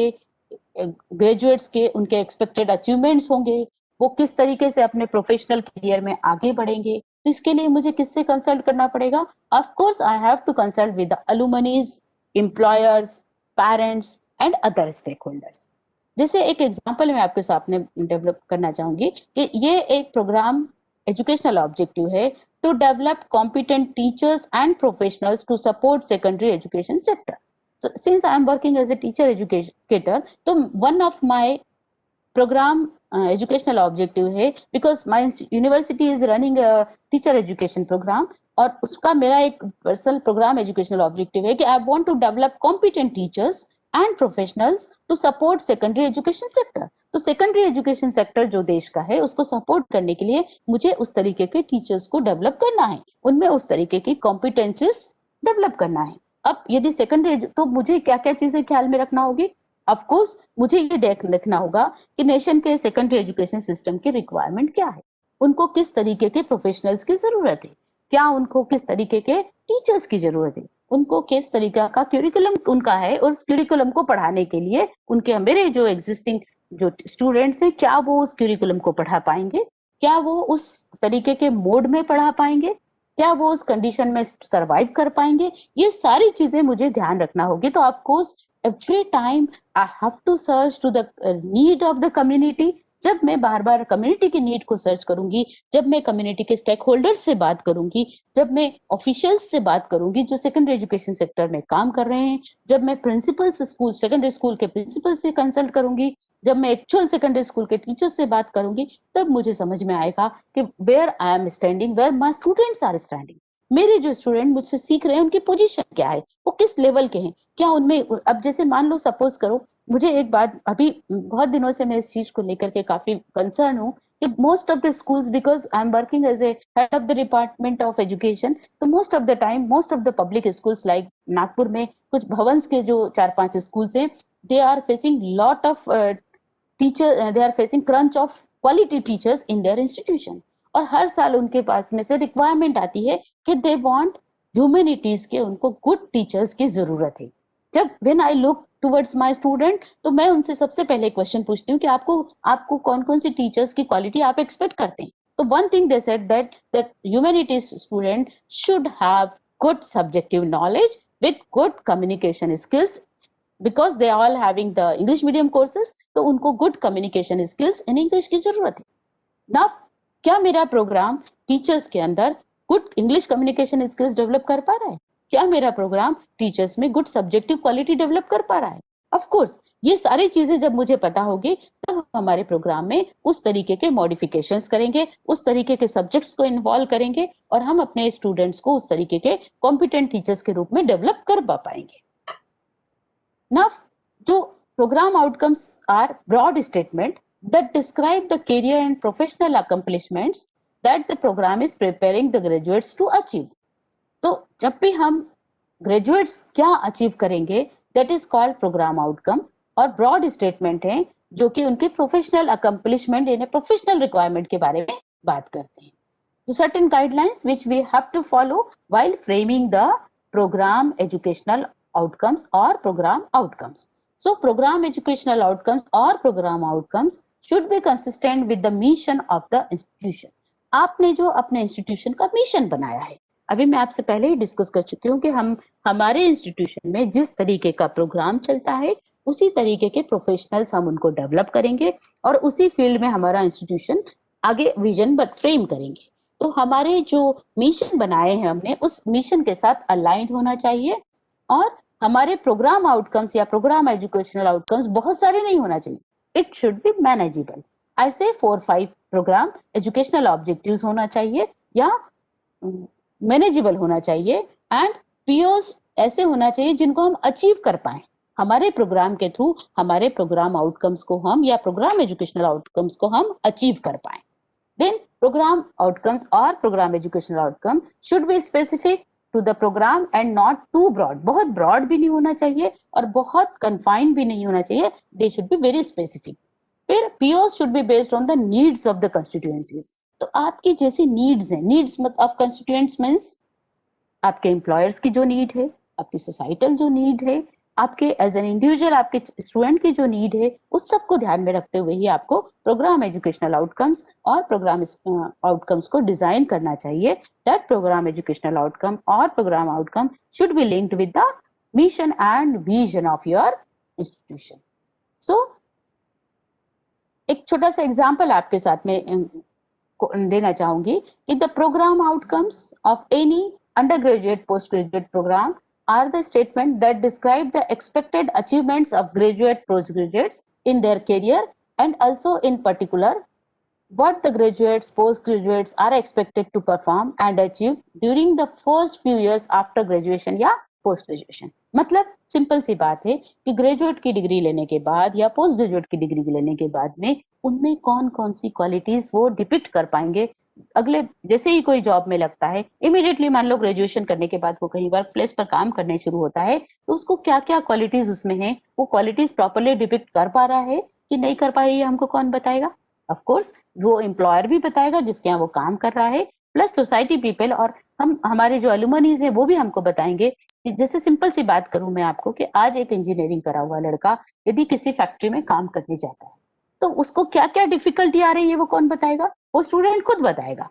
Speaker 1: ग्रेजुएट्स के उनके एक्सपेक्टेड अचीवमेंट्स होंगे, वो किस तरीके से अपने प्रोफेशनल करियर में आगे बढ़ेंगे, तो इसके लिए मुझे किससे कंसल्ट करना पड़ेगा? Of course I have to consult with the alumnis, employers, parents and other stakeholders. जैसे एक एग्जांपल मैं आपके सामने डेवलप करना चाहूंगी कि ये एक प्रोग्राम एजुकेशनल ऑब्जेक्टिव है to develop competent teachers and professionals to support secondary education sector. Since I am working as a teacher educator, तो one of my program educational objective है, because my university is running a teacher education program और उसका मेरा एक पर्सनल प्रोग्राम एजुकेशनल ऑब्जेक्टिव है कि I want to develop competent teachers and professionals to support secondary education sector. तो सेकेंडरी एजुकेशन सेक्टर जो देश का है उसको सपोर्ट करने के लिए मुझे उस तरीके के टीचर्स को डेवलप करना है, उनमें उस तरीके की कॉम्पिटेंसीज डेवलप करना है। अब यदि सेकेंडरी तो मुझे क्या क्या चीजें ख्याल में रखना होगी? ऑफ कोर्स मुझे ये देखना होगा कि नेशन के सेकेंडरी एजुकेशन सिस्टम की रिक्वायरमेंट क्या है, उनको किस तरीके के प्रोफेशनल्स की जरूरत है, क्या उनको किस तरीके के टीचर्स की जरूरत है, उनको किस तरीका का क्यूरिकुलम उनका है और उस क्यूरिकुलम को पढ़ाने के लिए उनके मेरे जो एग्जिस्टिंग जो स्टूडेंट्स हैं क्या वो उस क्यूरिकुलम को पढ़ा पाएंगे, क्या वो उस तरीके के मोड में पढ़ा पाएंगे, क्या वो उस कंडीशन में सरवाइव कर पाएंगे, ये सारी चीजें मुझे ध्यान रखना होगी। तो of course every time I have to search to the need of the community. जब मैं बार बार कम्युनिटी की नीड को सर्च करूंगी, जब मैं कम्युनिटी के स्टेक होल्डर्स से बात करूंगी, जब मैं ऑफिशियल्स से बात करूंगी जो सेकेंडरी एजुकेशन सेक्टर में काम कर रहे हैं, जब मैं प्रिंसिपल्स स्कूल सेकेंडरी स्कूल के प्रिंसिपल से कंसल्ट करूंगी, जब मैं एक्चुअल सेकेंडरी स्कूल के टीचर्स से बात करूंगी, तब मुझे समझ में आएगा कि where I am standing, where my students are standing. मेरे जो स्टूडेंट मुझसे सीख रहे हैं उनकी पोजीशन क्या है, वो किस लेवल के हैं, क्या उनमें अब जैसे मान लो सपोज करो, मुझे एक बात अभी बहुत दिनों से मैं इस चीज को लेकर के काफी कंसर्न हूँ कि most of the schools, because I am working as a head of the department of education, तो most of the time most of the public schools like Nagpur में कुछ भवंस के जो 4-5 स्कूल्स हैं, they are facing lot of teacher, they are facing crunch of quality teachers in their institution. और हर साल उनके पास में से रिक्वायरमेंट आती है कि दे वांट ह्यूमैनिटीज के उनको गुड टीचर्स की जरूरत है। जब when I look towards my student तो मैं उनसे सबसे पहले क्वेश्चन पूछती हूँ कि आपको आपको कौन कौन सी टीचर्स की क्वालिटी आप एक्सपेक्ट करते हैं। तो one thing they said that humanities student should have good subjective knowledge with good communication skills, because they all having the English medium courses, तो उनको good communication skills in English की जरूरत है. Now, क्या मेरा प्रोग्राम टीचर्स के अंदर good English communication skills develop कर पा रहा है? क्या मेरा प्रोग्राम टीचर्स में गुड सब्जेक्टिव क्वालिटी डेवलप कर पा रहा है? ऑफ कोर्स, ये सारी चीजें जब मुझे पता होगी तब हम हमारे प्रोग्राम में उस तरीके के मॉडिफिकेशंस करेंगे, उस तरीके के सब्जेक्ट्स को इन्वॉल्व करेंगे और हम अपने स्टूडेंट्स को उस तरीके के कॉम्पिटेंट टीचर्स के रूप में डेवलप कर पा पाएंगे. Now, जो program outcomes are broad statement that describe the career and professional accomplishments that the program is preparing the graduates to achieve. तो जब भी हम graduates क्या achieve करेंगे, that is called program outcome, और broad statement है जो कि उनके professional accomplishment यानी professional requirement के बारे में बात करते हैं. So certain guidelines which we have to follow while framing the program educational outcomes or program outcomes. So program educational outcomes or program outcomes should be consistent with the mission of the institution. आपने जो अपने इंस्टीट्यूशन का मिशन बनाया है, अभी मैं आपसे पहले ही डिस्कस कर चुकी हूँ कि हम हमारे इंस्टीट्यूशन में जिस तरीके का प्रोग्राम चलता है उसी तरीके के प्रोफेशनल्स हम उनको डेवलप करेंगे और उसी फील्ड में हमारा इंस्टीट्यूशन आगे विजन बट फ्रेम करेंगे. तो हमारे जो मिशन बनाए हैं हमने उस मिशन के साथ अलाइन होना चाहिए और हमारे प्रोग्राम आउटकम्स या प्रोग्राम एजुकेशनल आउटकम्स बहुत सारे नहीं होना चाहिए. It should be manageable. ऐसे 4-5 प्रोग्राम एजुकेशनल ऑब्जेक्टिव्स होना चाहिए या मैनेजेबल होना चाहिए एंड पीओस ऐसे होना चाहिए जिनको हम अचीव कर पाए हमारे प्रोग्राम के थ्रू. हमारे प्रोग्राम आउटकम्स को हम या प्रोग्राम एजुकेशनल आउटकम्स को हम अचीव कर पाए. देन प्रोग्राम आउटकम्स और program educational outcome should be specific to the program and not too broad. बहुत broad भी नहीं होना चाहिए और बहुत confined भी नहीं होना चाहिए. They should be very specific. फिर POs should be based on the needs of the constituencies. तो आपकी जैसी needs हैं, needs of constituents means आपके employers की जो need है, आपकी societal जो need है, आपके एज एन इंडिविजुअल आपके स्टूडेंट की जो नीड है उस सब को ध्यान में रखते हुए ही आपको प्रोग्राम एजुकेशनल आउटकम्स और प्रोग्राम आउटकम्स को डिजाइन करना चाहिए. दैट प्रोग्राम एजुकेशनल आउटकम और programme outcome should be linked with the mission and vision of your institution. So एक छोटा सा एग्जांपल आपके साथ में देना चाहूंगी कि the program outcomes of any undergraduate post graduate program are the statement that describe the expected achievements of graduate postgraduates in their career and also in particular what the graduates postgraduates are expected to perform and achieve during the first few years after graduation या post graduation. मतलब सिंपल सी बात है कि ग्रेजुएट की डिग्री लेने के बाद या पोस्ट ग्रेजुएट की डिग्री लेने के बाद में उनमें कौन कौन सी क्वालिटीज वो डिपिक्ट कर पाएंगे. अगले जैसे ही कोई जॉब में लगता है इमीडिएटली मान लो ग्रेजुएशन करने के बाद वो कहीं वर्क प्लेस पर काम करने शुरू होता है तो उसको क्या क्या क्वालिटीज उसमें है वो क्वालिटीज प्रॉपरली डिपिक्ट कर पा रहा है कि नहीं कर पा रही है हमको कौन बताएगा. ऑफ कोर्स वो एम्प्लॉयर भी बताएगा जिसके यहाँ वो काम कर रहा है प्लस सोसाइटी पीपल और हम हमारे जो एलुमनीज है वो भी हमको बताएंगे. जैसे सिंपल सी बात करूं मैं आपको कि आज एक इंजीनियरिंग करा हुआ लड़का यदि किसी फैक्ट्री में काम करने जाता है तो उसको क्या क्या डिफिकल्टी आ रही है वो कौन बताएगा. वो स्टूडेंट खुद बताएगा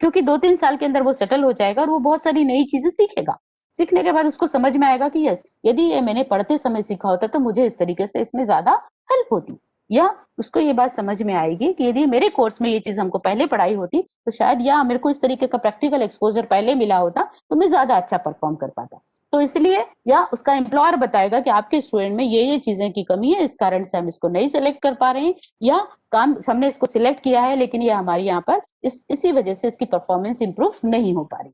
Speaker 1: क्योंकि 2-3 साल के अंदर वो सेटल हो जाएगा और वो बहुत सारी नई चीजें सीखेगा. सीखने के बाद उसको समझ में आएगा कि यस यदि ये मैंने पढ़ते समय सीखा होता तो मुझे इस तरीके से इसमें ज्यादा हेल्प होती. या उसको ये बात समझ में आएगी कि यदि मेरे कोर्स में ये चीज हमको पहले पढ़ाई होती तो शायद या मेरे को इस तरीके का प्रैक्टिकल एक्सपोजर पहले मिला होता तो मैं ज्यादा अच्छा परफॉर्म कर पाता. तो इसलिए या उसका एम्प्लॉयर बताएगा कि आपके स्टूडेंट में ये चीजें की कमी है इस कारण से हम इसको नहीं सिलेक्ट कर पा रहे हैं या काम हमने इसको सिलेक्ट किया है लेकिन ये हमारे यहाँ पर इसी वजह से इसकी परफॉर्मेंस इंप्रूव नहीं हो पा रही.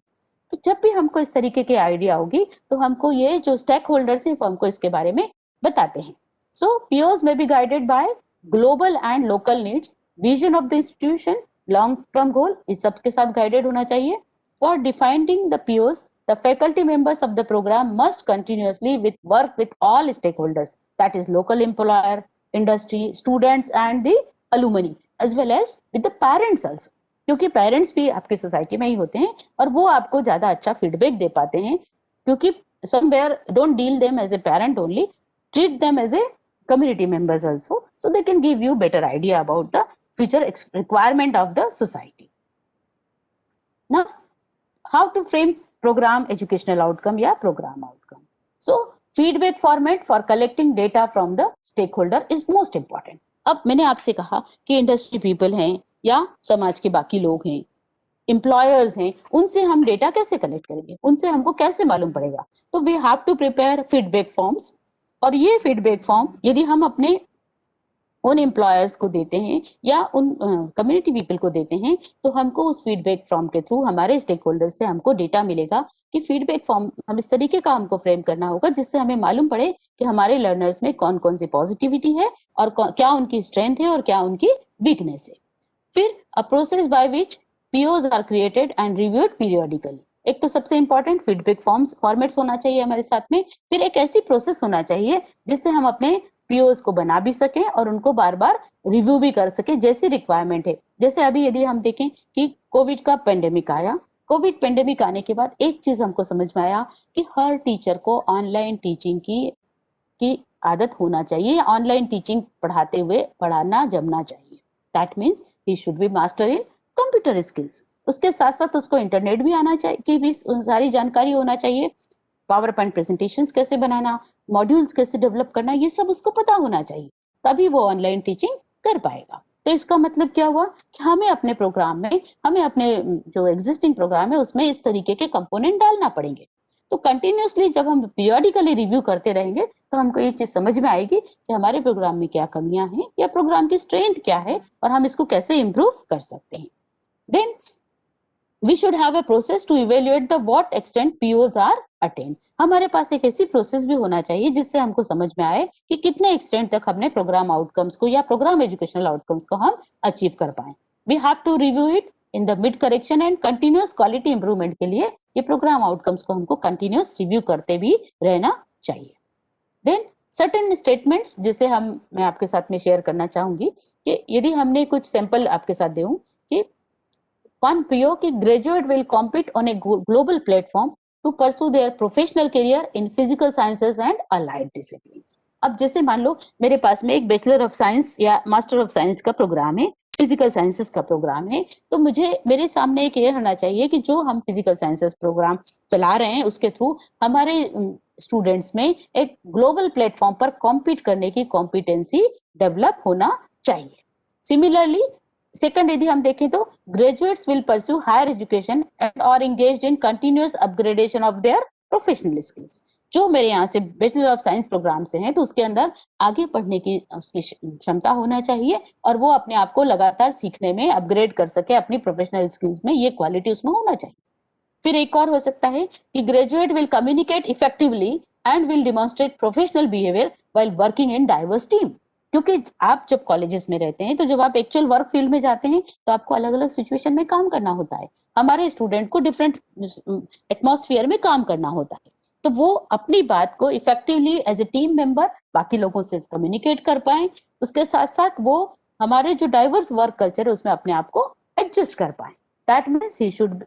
Speaker 1: तो जब भी हमको इस तरीके की आइडिया होगी तो हमको ये जो स्टेक होल्डर्स है वो हमको इसके बारे में बताते हैं. सो पीओज में be guided by global and local needs, vision of the institution, long term गोल, इस सब के साथ गाइडेड होना चाहिए. For defining the POs the faculty members of the program must continuously work with all stakeholders, that is local employer, industry, students and the alumni as well as with the parents also. क्योंकि पेरेंट्स भी आपकी सोसाइटी में ही होते हैं और वो आपको ज्यादा अच्छा फीडबैक दे पाते हैं क्योंकि somewhere don't deal them as a parent only, treat them as a community members also, so they can give you better idea about the future requirement of the society. Now how to frame programme educational outcome या programme outcome. So feedback format for collecting data from the stakeholder is most important. अब मैंने आपसे कहा कि इंडस्ट्री पीपल हैं या समाज के बाकी लोग हैं, एम्प्लॉयर्स हैं, उनसे हम डेटा कैसे कलेक्ट करेंगे, उनसे हमको कैसे मालूम पड़ेगा? तो we have to prepare feedback forms, और ये फीडबैक फॉर्म यदि हम अपने उन एम्प्लॉयर्स को देते हैं या उन कम्युनिटी पीपल को देते हैं, तो हमको उस फीडबैक फॉर्म के थ्रू हमारे स्टेक होल्डर से हमको डेटा मिलेगा कि फीडबैक फॉर्म हम इस तरीके का हमको फ्रेम करना होगा जिससे हमें मालूम पड़े कि हमारे लर्नर्स में कौन कौन सी पॉजिटिविटी है और क्या उनकी स्ट्रेंथ है और क्या उनकी वीकनेस है। फिर a process by which POs are created and reviewed periodically. एक तो सबसे इंपॉर्टेंट फीडबैक फॉर्म्स फॉर्मेट्स होना चाहिए हमारे साथ में। फिर एक ऐसी प्रोसेस होना चाहिए जिससे हम अपने पीओज को बना भी सकें और उनको बार बार रिव्यू भी कर सकें जैसी रिक्वायरमेंट है। जैसे अभी यदि हम देखें कि कोविड का पेंडेमिक आया, कोविड पेंडेमिक आने के बाद एक चीज हमको समझ में आया कि हर टीचर को ऑनलाइन टीचिंग की आदत होना चाहिए, ऑनलाइन टीचिंग पढ़ाते हुए पढ़ाना जमना चाहिए। That means he should B master in computer skills. उसके साथ साथ उसको इंटरनेट भी आना चाहिए, की भी सारी जानकारी होना चाहिए। पावर पॉइंट प्रेजेंटेशंस कैसे बनाना, मॉड्यूल्स कैसे डेवलप करना, ये सब उसको पता होना चाहिए, तभी वो ऑनलाइन टीचिंग कर पाएगा। तो इसका मतलब क्या हुआ कि हमें अपने प्रोग्राम में, हमें अपने जो एग्जिस्टिंग प्रोग्राम है उसमें इस तरीके के कंपोनेंट डालना पड़ेंगे। तो कंटिन्यूअसली जब हम पीरियोडिकली रिव्यू करते रहेंगे तो हमको ये चीज समझ में आएगी कि हमारे प्रोग्राम में क्या कमियां हैं या प्रोग्राम की स्ट्रेंथ क्या है और हम इसको कैसे इम्प्रूव कर सकते हैं। Then we should have a process to evaluate the what extent POs are attained। हमारे पास एक ऐसी प्रोसेस भी होना चाहिए जिससे हमको समझ में आए कि कितने एक्सटेंट तक हमने प्रोग्राम आउटकम्स को या प्रोग्राम एजुकेशनल आउटकम्स को हम अचीव कर पाए। We have to review it in the mid correction and continuous quality improvement के लिए ये प्रोग्राम आउटकम्स को हमको कंटिन्यूअस रिव्यू करते भी रहना चाहिए। देन सर्टेन स्टेटमेंट्स जिसे मैं आपके साथ में शेयर करना चाहूंगी कि यदि हमने कुछ सैंपल आपके साथ दूं कि one PO की graduate will compete on a global platform to pursue their professional career in physical sciences and allied disciplines। अब जैसे मान लो मेरे पास में एक बैचलर ऑफ साइंस या मास्टर ऑफ साइंस का प्रोग्राम है, फिजिकल साइंसेस का प्रोग्राम है, तो मुझे मेरे सामने एक ये होना चाहिए कि जो हम फिजिकल साइंसेस प्रोग्राम चला रहे हैं उसके थ्रू हमारे स्टूडेंट्स में एक ग्लोबल प्लेटफॉर्म पर कॉम्पीट करने की कॉम्पिटेंसी डेवलप होना चाहिए। सिमिलरली सेकंड यदि हम देखें तो graduates will pursue higher education and और engaged in continuous upgradation of their professional skills. जो मेरे यहाँ से बैचलर ऑफ साइंस प्रोग्राम से हैं तो उसके अंदर आगे पढ़ने की उसकी क्षमता होना चाहिए और वो अपने आप को लगातार सीखने में अपग्रेड कर सके अपनी प्रोफेशनल स्किल्स में, ये क्वालिटी उसमें होना चाहिए। फिर एक और हो सकता है कि graduate will communicate effectively and will demonstrate professional behaviour while working in diverse team. क्योंकि आप जब कॉलेजेस में रहते हैं तो जब आप एक्चुअल वर्क फील्ड में जाते हैं तो आपको अलग अलग सिचुएशन में काम करना होता है। हमारे स्टूडेंट को डिफरेंट एटमॉस्फेयर में काम करना होता है, तो वो अपनी बात को effectively as a team member बाकी लोगों से कम्युनिकेट कर पाए। उसके साथ साथ वो हमारे जो डाइवर्स वर्क कल्चर है उसमें अपने आप को एडजस्ट कर पाए। That means he should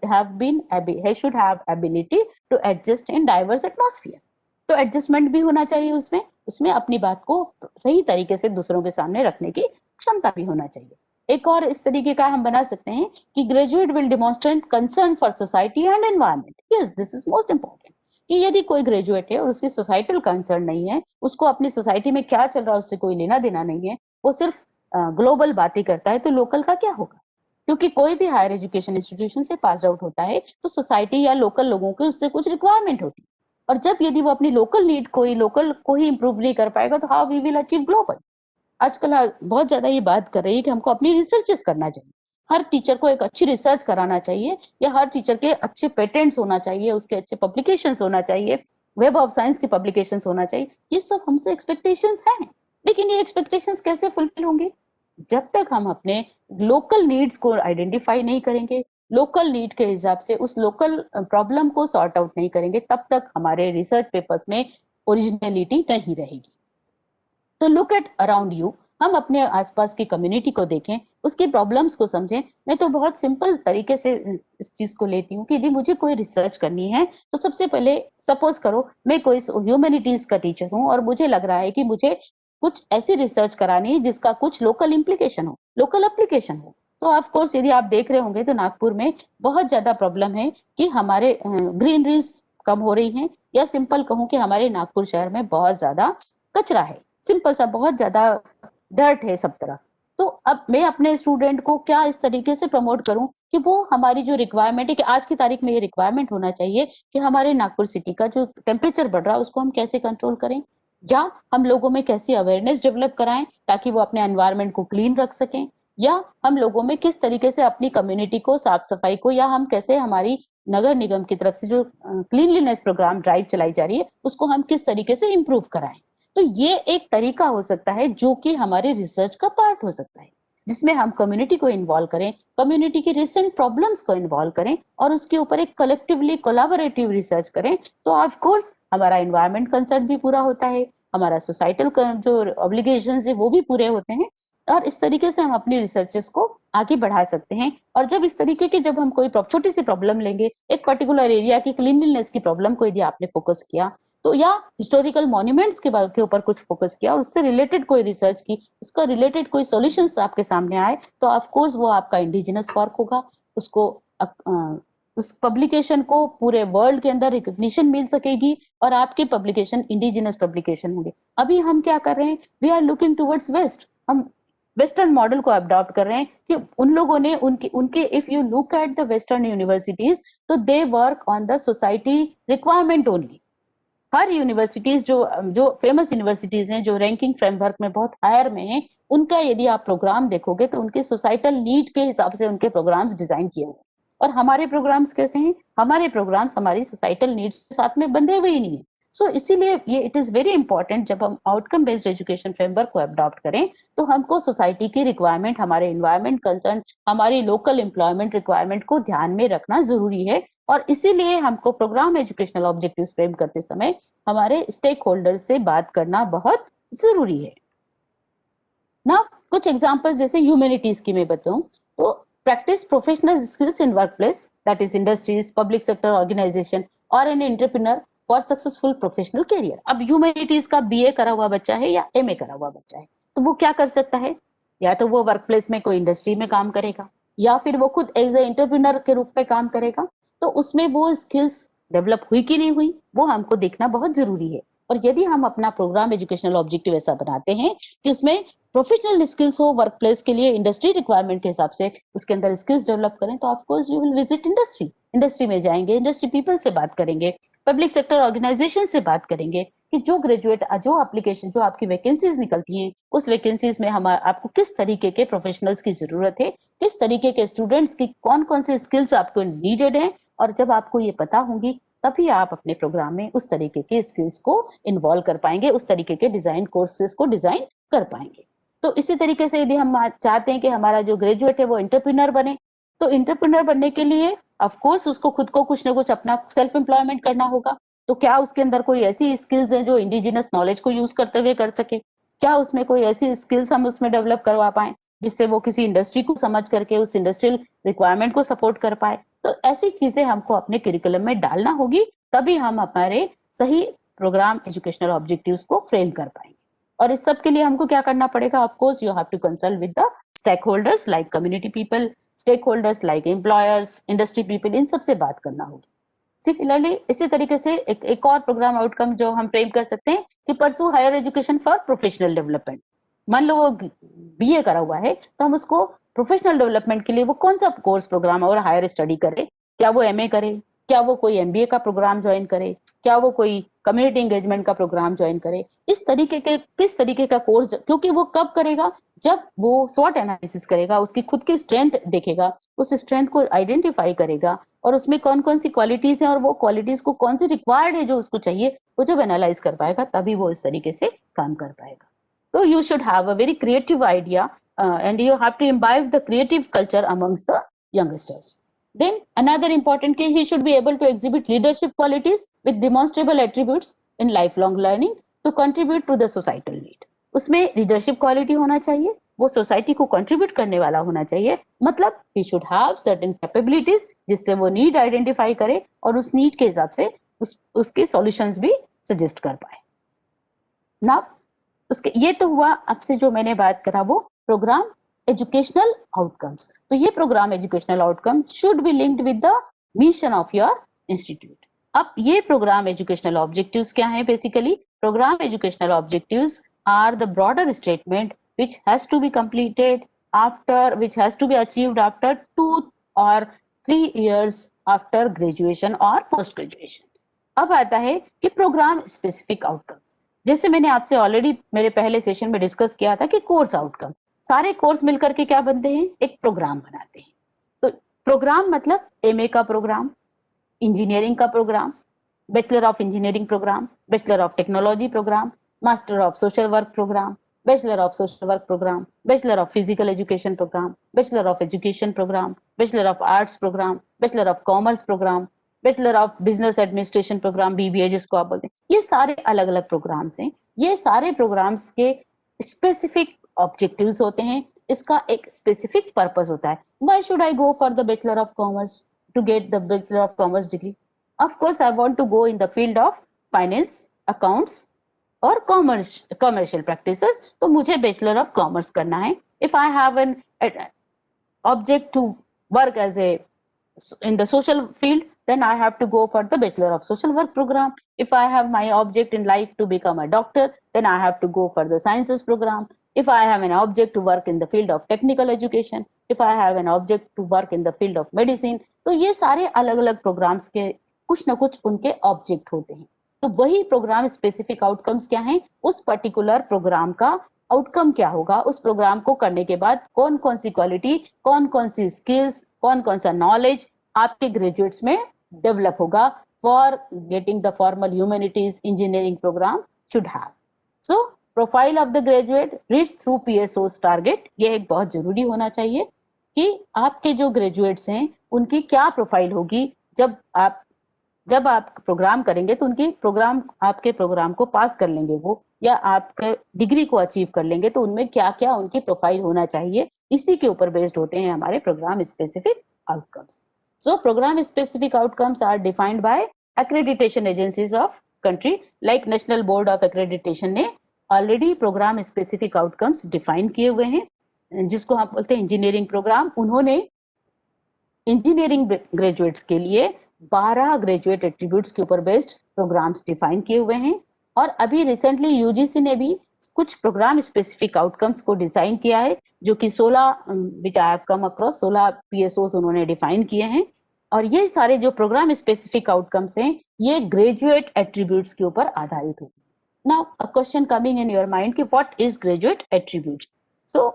Speaker 1: have ability to adjust in diverse atmosphere। तो एडजस्टमेंट भी होना चाहिए उसमें, उसमें अपनी बात को सही तरीके से दूसरों के सामने रखने की क्षमता भी होना चाहिए। एक और इस तरीके का हम बना सकते हैं कि graduate will demonstrate concern for society and environment. Yes, this is most important कि यदि कोई ग्रेजुएट है और उसकी सोसाइटल कंसर्न नहीं है, उसको अपनी सोसाइटी में क्या चल रहा है उससे कोई लेना देना नहीं है, वो सिर्फ ग्लोबल बातें करता है, तो लोकल का क्या होगा? क्योंकि कोई भी हायर एजुकेशन इंस्टीट्यूशन से पास आउट होता है तो सोसाइटी या लोकल लोगों की उससे कुछ रिक्वायरमेंट होती है, और जब यदि वो अपनी लोकल नीड को ही लोकल को ही इंप्रूव नहीं कर पाएगा तो how we will achieve global. आजकल बहुत ज्यादा ये बात कर रही है कि हमको अपनी रिसर्चेस करना चाहिए, हर टीचर को एक अच्छी रिसर्च कराना चाहिए या हर टीचर के अच्छे पेटेंट्स होना चाहिए, उसके अच्छे पब्लिकेशंस होना चाहिए, वेब ऑफ साइंस की पब्लिकेशंस होना चाहिए। ये सब हमसे एक्सपेक्टेशंस हैं, लेकिन ये एक्सपेक्टेशंस कैसे फुलफिल होंगे जब तक हम अपने लोकल नीड्स को आइडेंटिफाई नहीं करेंगे, लोकल नीड के हिसाब से उस लोकल प्रॉब्लम को सॉर्ट आउट नहीं करेंगे, तब तक हमारे रिसर्च पेपर्स में ओरिजिनलिटी नहीं रहेगी। तो लुक एट अराउंड यू, हम अपने आसपास की कम्युनिटी को देखें, उसकी प्रॉब्लम्स को समझें। मैं तो बहुत सिंपल तरीके से इस चीज को लेती हूँ कि यदि मुझे कोई रिसर्च करनी है तो सबसे पहले सपोज करो मैं कोई ह्यूमैनिटीज का टीचर हूँ और मुझे लग रहा है कि मुझे कुछ ऐसी रिसर्च करानी है जिसका कुछ लोकल इम्प्लीकेशन हो, लोकल एप्लीकेशन हो। तो ऑफ कोर्स यदि आप देख रहे होंगे तो नागपुर में बहुत ज्यादा प्रॉब्लम है कि हमारे ग्रीनरीज कम हो रही हैं, या सिंपल कहूँ कि हमारे नागपुर शहर में बहुत ज्यादा कचरा है, सिंपल सा, बहुत ज्यादा डर्ट है सब तरफ। तो अब मैं अपने स्टूडेंट को क्या इस तरीके से प्रमोट करूं कि वो हमारी जो रिक्वायरमेंट है, कि आज की तारीख में ये रिक्वायरमेंट होना चाहिए कि हमारे नागपुर सिटी का जो टेम्परेचर बढ़ रहा है उसको हम कैसे कंट्रोल करें, या हम लोगों में कैसी अवेयरनेस डेवलप कराएं ताकि वो अपने एनवायरनमेंट को क्लीन रख सकें, या हम लोगों में किस तरीके से अपनी कम्युनिटी को, साफ सफाई को, या हम कैसे हमारी नगर निगम की तरफ से जो क्लीनलीनेस प्रोग्राम ड्राइव चलाई जा रही है उसको हम किस तरीके से इम्प्रूव कराएं। तो ये एक तरीका हो सकता है जो कि हमारे रिसर्च का पार्ट हो सकता है, जिसमें हम कम्युनिटी को इन्वॉल्व करें, कम्युनिटी की रिसेंट प्रॉब्लम्स को इन्वॉल्व करें और उसके ऊपर एक कलेक्टिवली कोलैबोरेटिव रिसर्च करें। तो ऑफ कोर्स हमारा एनवायरमेंट कंसर्न भी पूरा होता है, हमारा सोसाइटल जो ऑब्लिगेशंस है वो भी पूरे होते हैं, और इस तरीके से हम अपनी रिसर्चेस को आगे बढ़ा सकते हैं। और जब इस तरीके की, जब हम कोई छोटी सी प्रॉब्लम लेंगे, एक पर्टिकुलर एरिया की क्लीनलीनेस की प्रॉब्लम को यदि आपने फोकस किया, तो या हिस्टोरिकल मॉन्यूमेंट्स के ऊपर कुछ फोकस किया और उससे रिलेटेड कोई रिसर्च की, उसका रिलेटेड कोई सॉल्यूशंस आपके सामने आए, तो ऑफ कोर्स वो आपका इंडिजिनस वर्क होगा, उसको उस पब्लिकेशन को पूरे वर्ल्ड के अंदर रिकॉग्निशन मिल सकेगी और आपके पब्लिकेशन इंडिजिनस पब्लिकेशन होंगे। अभी हम क्या कर रहे हैं, we are looking towards west, हम वेस्टर्न मॉडल को अडॉप्ट कर रहे हैं कि उन लोगों ने उनके उनके if you look at the western universities, तो they work on the society requirement only. हर यूनिवर्सिटीज जो जो फेमस यूनिवर्सिटीज हैं, जो रैंकिंग फ्रेमवर्क में बहुत हायर में हैं, उनका यदि आप प्रोग्राम देखोगे तो उनके सोसाइटल नीड के हिसाब से उनके प्रोग्राम्स डिजाइन किए हुए हैं। और हमारे प्रोग्राम्स कैसे हैं, हमारे प्रोग्राम्स हमारी सोसाइटल नीड्स के साथ में बंधे हुए ही नहीं है। सो इसीलिए ये इट इज वेरी इंपॉर्टेंट, जब हम आउटकम बेस्ड एजुकेशन फ्रेमवर्क को अडॉप्ट करें तो हमको सोसाइटी की रिक्वायरमेंट, हमारे इन्वायरमेंट कंसर्न, हमारी लोकल एम्प्लॉयमेंट रिक्वायरमेंट को ध्यान में रखना जरूरी है। और इसीलिए हमको प्रोग्राम एजुकेशनल ऑब्जेक्टिव्स फ्रेम करते समय हमारे स्टेक होल्डर्स से बात करना बहुत जरूरी है ना। कुछ एग्जांपल्स जैसे ह्यूमैनिटीज की मैं बताऊं तो practice professional skills in workplace, that is industries, public sector organisation और an entrepreneur for successful professional career. अब ह्यूमैनिटीज का बीए करा हुआ बच्चा है या एमए करा हुआ बच्चा है, तो वो क्या कर सकता है, या तो वो वर्कप्लेस में कोई इंडस्ट्री में काम करेगा, या फिर वो खुद एज ए एंटरप्रेन्योर के रूप में काम करेगा। तो उसमें वो स्किल्स डेवलप हुई कि नहीं हुई, वो हमको देखना बहुत जरूरी है। और यदि हम अपना प्रोग्राम एजुकेशनल ऑब्जेक्टिव ऐसा बनाते हैं कि उसमें प्रोफेशनल स्किल्स हो वर्कप्लेस के लिए, इंडस्ट्री रिक्वायरमेंट के हिसाब से उसके अंदर स्किल्स डेवलप करें, तो of course you will visit industry, industry में जाएंगे, इंडस्ट्री पीपल से बात करेंगे, पब्लिक सेक्टर ऑर्गेनाइजेशन से बात करेंगे कि जो ग्रेजुएट, जो एप्लीकेशन, जो आपकी वैकेंसीज निकलती हैं, उस वैकेंसीज में हम आपको किस तरीके के प्रोफेशनल्स की जरूरत है, किस तरीके के स्टूडेंट्स की कौन कौन से स्किल्स आपको नीडेड है। और जब आपको ये पता होंगी तभी आप अपने प्रोग्राम में उस तरीके के स्किल्स को इन्वॉल्व कर पाएंगे, उस तरीके के डिजाइन कोर्सेज को डिजाइन कर पाएंगे। तो इसी तरीके से यदि हम चाहते हैं कि हमारा जो ग्रेजुएट है वो एंटरप्रेन्योर बने, तो एंटरप्रेन्योर बनने के लिए ऑफ कोर्स उसको खुद को कुछ ना कुछ अपना सेल्फ एम्प्लॉयमेंट करना होगा। तो क्या उसके अंदर कोई ऐसी स्किल्स हैं जो इंडिजिनस नॉलेज को यूज करते हुए कर सके, क्या उसमें कोई ऐसी स्किल्स हम उसमें डेवलप करवा पाए जिससे वो किसी इंडस्ट्री को समझ करके उस इंडस्ट्रियल रिक्वायरमेंट को सपोर्ट कर पाए। तो ऐसी चीजें हमको अपने करिकुलम में डालना होगी, तभी हम हमारे सही प्रोग्राम एजुकेशनल ऑब्जेक्टिव्स को फ्रेम कर पाएंगे। और इस सब के लिए हमको क्या करना पड़ेगा, of course you have to consult with the stakeholders like community people, stakeholders like employers, industry people, इन सबसे बात करना होगी। सिमिलरली इसी तरीके से एक और प्रोग्राम आउटकम जो हम फ्रेम कर सकते हैं कि pursue higher education for professional development. मान लो वो बीए करा हुआ है, तो हम उसको प्रोफेशनल डेवलपमेंट के लिए वो कौन सा कोर्स प्रोग्राम और हायर स्टडी करे, क्या वो एमए करे, क्या वो कोई एमबीए का प्रोग्राम ज्वाइन करे, क्या वो कोई कम्युनिटी एंगेजमेंट का प्रोग्राम ज्वाइन करे, इस तरीके के किस तरीके का कोर्स, क्योंकि वो कब करेगा, जब वो स्वॉट एनालिसिस करेगा, उसकी खुद की स्ट्रेंथ देखेगा, उस स्ट्रेंथ को आइडेंटिफाई करेगा और उसमें कौन कौन सी क्वालिटीज हैं और वो क्वालिटीज को कौन सी रिक्वायर्ड है जो उसको चाहिए, वो जब एनालाइज कर पाएगा तभी वो इस तरीके से काम कर पाएगा। तो you should have a very creative idea and you have to imbibe the creative culture amongst the youngsters. Then another important key, he should be able to exhibit leadership qualities with demonstrable attributes in lifelong learning to contribute to the societal need. उसमें leadership quality होना चाहिए, वो सोसाइटी को कंट्रीब्यूट करने वाला होना चाहिए, मतलब he should have certain capabilities जिससे वो नीड आइडेंटिफाई करे और उस नीड के हिसाब से उसके सॉल्यूशंस भी सजेस्ट कर पाए। नाउ उसके ये तो हुआ आपसे जो मैंने बात करा वो प्रोग्राम एजुकेशनल आउटकम्स। तो ये program educational outcome should be linked with the mission of your institute. अब ये प्रोग्राम एजुकेशनल ऑब्जेक्टिव्स क्या हैं? Basically program educational objectives are the broader statement which has to be completed which has to be achieved after 2 or 3 years after graduation or post graduation. अब आता है कि प्रोग्राम स्पेसिफिक आउटकम्स। जैसे मैंने आपसे ऑलरेडी मेरे पहले सेशन में डिस्कस किया था कि कोर्स आउटकम, सारे कोर्स मिलकर के क्या बनते हैं? एक प्रोग्राम बनाते हैं। तो प्रोग्राम मतलब एमए का प्रोग्राम, इंजीनियरिंग का program, bachelor of engineering program, bachelor of technology program, master of social work program, bachelor of social work program, bachelor of physical education program, bachelor of education program, bachelor of arts program, bachelor of commerce program, bachelor of business administration program, BBA जिसको आप बोलते हैं। ये सारे अलग अलग प्रोग्राम्स हैं। ये सारे प्रोग्राम्स के स्पेसिफिक ऑब्जेक्टिव्स होते हैं। इसका एक स्पेसिफिक पर्पस होता है। Why should I go for the bachelor of commerce to get the Bachelor of Commerce degree? Of course, I want to go in the field of finance, accounts और commercial practices. तो मुझे Bachelor of Commerce करना है. If I have an object to work as a in the social field, then I have to go for the Bachelor of Social Work program. If I have my object in life to become a doctor, then I have to go for the Sciences program. If I have an object to work in the field of technical education, if I have an object to work in the field of medicine, तो ये सारे अलग अलग प्रोग्राम्स के कुछ ना कुछ उनके ऑब्जेक्ट होते हैं। तो वही प्रोग्राम स्पेसिफिक आउटकम्स क्या हैं? उस पर्टिकुलर प्रोग्राम का आउटकम क्या होगा? उस प्रोग्राम को करने के बाद कौन कौन सी क्वालिटी, कौन कौन सी स्किल्स, कौन कौन सा नॉलेज आपके ग्रेजुएट्स में डेवलप होगा for getting the formal humanities engineering programme should have. So profile of the graduate reach through PSO's target, ये एक बहुत जरूरी होना चाहिए कि आपके जो ग्रेजुएट्स हैं उनकी क्या प्रोफाइल होगी। जब आप प्रोग्राम करेंगे तो उनकी प्रोग्राम, आपके प्रोग्राम को पास कर लेंगे वो, या आपके डिग्री को अचीव कर लेंगे, तो उनमें क्या क्या उनकी प्रोफाइल होना चाहिए, इसी के ऊपर बेस्ड होते हैं हमारे programme specific outcomes. So programme specific outcomes are defined by accreditation agencies of country, like national board of accreditation ने already programme specific outcomes define किए हुए हैं, जिसको हम बोलते हैं इंजीनियरिंग प्रोग्राम। उन्होंने इंजीनियरिंग ग्रेजुएट्स के लिए 12 ग्रेजुएट एट्रीब्यूट्स के ऊपर बेस्ड प्रोग्राम्स डिफाइन किए हुए हैं। और अभी रिसेंटली यूजीसी ने भी कुछ प्रोग्राम स्पेसिफिक आउटकम्स को डिजाइन किया है, जो कि 16 विच आई हैव कम अक्रॉस 16 पीएसओस उन्होंने डिफाइन किए हैं। और ये सारे जो प्रोग्राम स्पेसिफिक आउटकम्स हैं ये ग्रेजुएट एट्रीब्यूट्स के ऊपर आधारित होते हैं। Now a question coming in your mind कि what is graduate attributes? So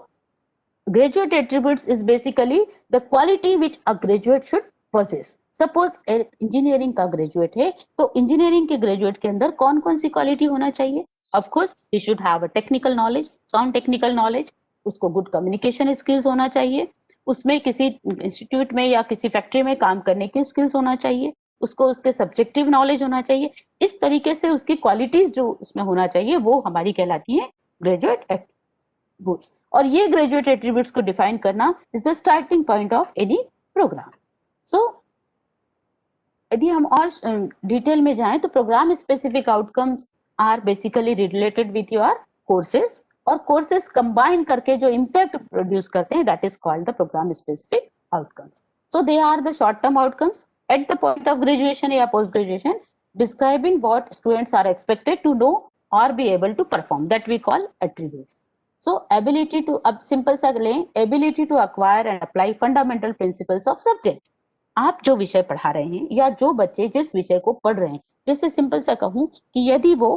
Speaker 1: graduate attributes is basically the quality which a graduate should possess. Suppose engineering का ग्रेजुएट है, तो इंजीनियरिंग के ग्रेजुएट के अंदर कौन कौन सी क्वालिटी होना चाहिए? Of course he should have a technical knowledge, sound technical knowledge, उसको गुड कम्युनिकेशन स्किल्स होना चाहिए, उसमें किसी इंस्टीट्यूट में या किसी फैक्ट्री में काम करने की स्किल्स होना चाहिए, उसको उसके सब्जेक्टिव नॉलेज होना चाहिए। इस तरीके से उसकी क्वालिटीज जो उसमें होना चाहिए वो हमारी कहलाती है ग्रेजुएट एट्रीब्यूट्स। और ये ग्रेजुएट एट्रीब्यूट्स को डिफाइन करना is the starting point of any programme. So यदि हम और डिटेल में जाएं तो programme specific outcomes are basically related with your courses, और कोर्सेज कंबाइन करके जो इम्पैक्ट प्रोड्यूस करते हैं that is called the programme specific outcomes. So they are the short term outcomes at the point of graduation या post graduation, describing what students are expected to know और be able to perform, that we call attributes. So ability to, अब सिंपल सा लें, ability to acquire and apply fundamental principles of subject। आप जो विषय पढ़ा रहे हैं या जो बच्चे जिस विषय को पढ़ रहे हैं, जैसे सिंपल सा कहूँ कि यदि वो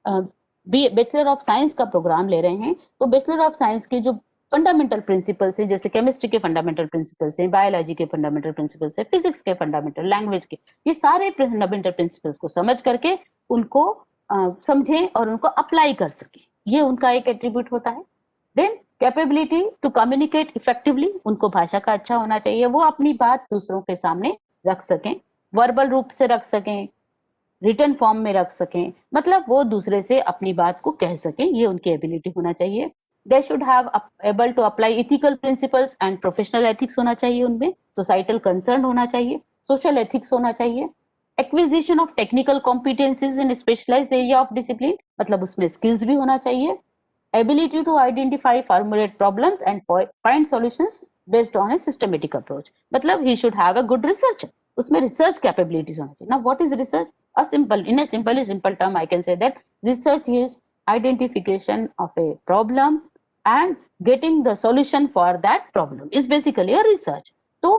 Speaker 1: बैचलर ऑफ साइंस का प्रोग्राम ले रहे हैं, तो बैचलर ऑफ साइंस के जो फंडामेंटल प्रिंसिपल्स हैं, जैसे केमिस्ट्री के फंडामेंटल प्रिंसिपल्स हैं, बायोलॉजी के फंडामेंटल प्रिंसिपल्स हैं, फिजिक्स के फंडामेंटल, लैंग्वेज के, ये सारे फंडामेंटल प्रिंसिपल्स को समझ करके उनको समझें और उनको अप्लाई कर सकें, ये उनका एक एट्रीब्यूट होता है। Then capability to communicate effectively, उनको भाषा का अच्छा होना चाहिए, वो अपनी बात दूसरों के सामने रख सकें, वर्बल रूप से रख सकें, रिटन फॉर्म में रख सकें, मतलब वो दूसरे से अपनी बात को कह सकें, ये उनकी एबिलिटी होना चाहिए। They should have able to apply ethical principles and professional ethics होना चाहिए उनमें, सोसाइटल कंसर्न होना चाहिए, सोशल एथिक्स होना चाहिए, acquisition of technical competencies in specialised area of discipline, मतलब उसमें स्किल्स भी होना चाहिए, ability to identify formulate problems and find solutions based on a systematic approach, मतलब he should have a good research, उसमें रिसर्च कैपेबिलिटीज होना चाहिए ना. What is research? A simple, in a simple term I can say that research is identification of a problem and getting the solution for that problem is basically a research. So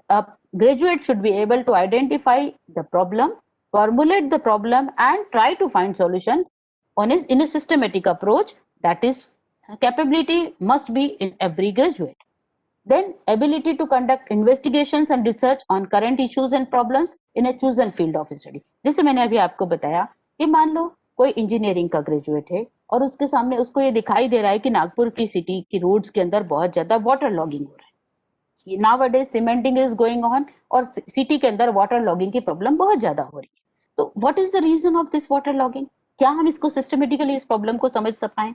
Speaker 1: a graduate should be able to identify the problem, formulate the problem and try to find solution on is in a systematic approach. That is capability must be in every graduate. Then ability to conduct investigations and research on current issues and problems in a chosen field of study. जैसे मैंने अभी आपको बताया कि मान लो कोई इंजीनियरिंग का ग्रेजुएट है और उसके सामने उसको ये दिखाई दे रहा है कि नागपुर की सिटी की रोड्स के अंदर बहुत ज्यादा वाटर लॉगिंग हो रहा है. Nowadays cementing is going on और सिटी के अंदर वाटर लॉगिंग की प्रॉब्लम बहुत ज्यादा हो रही है. तो what is the reason of this water logging? क्या हम इसको सिस्टमेटिकली इस प्रॉब्लम को समझ पाए?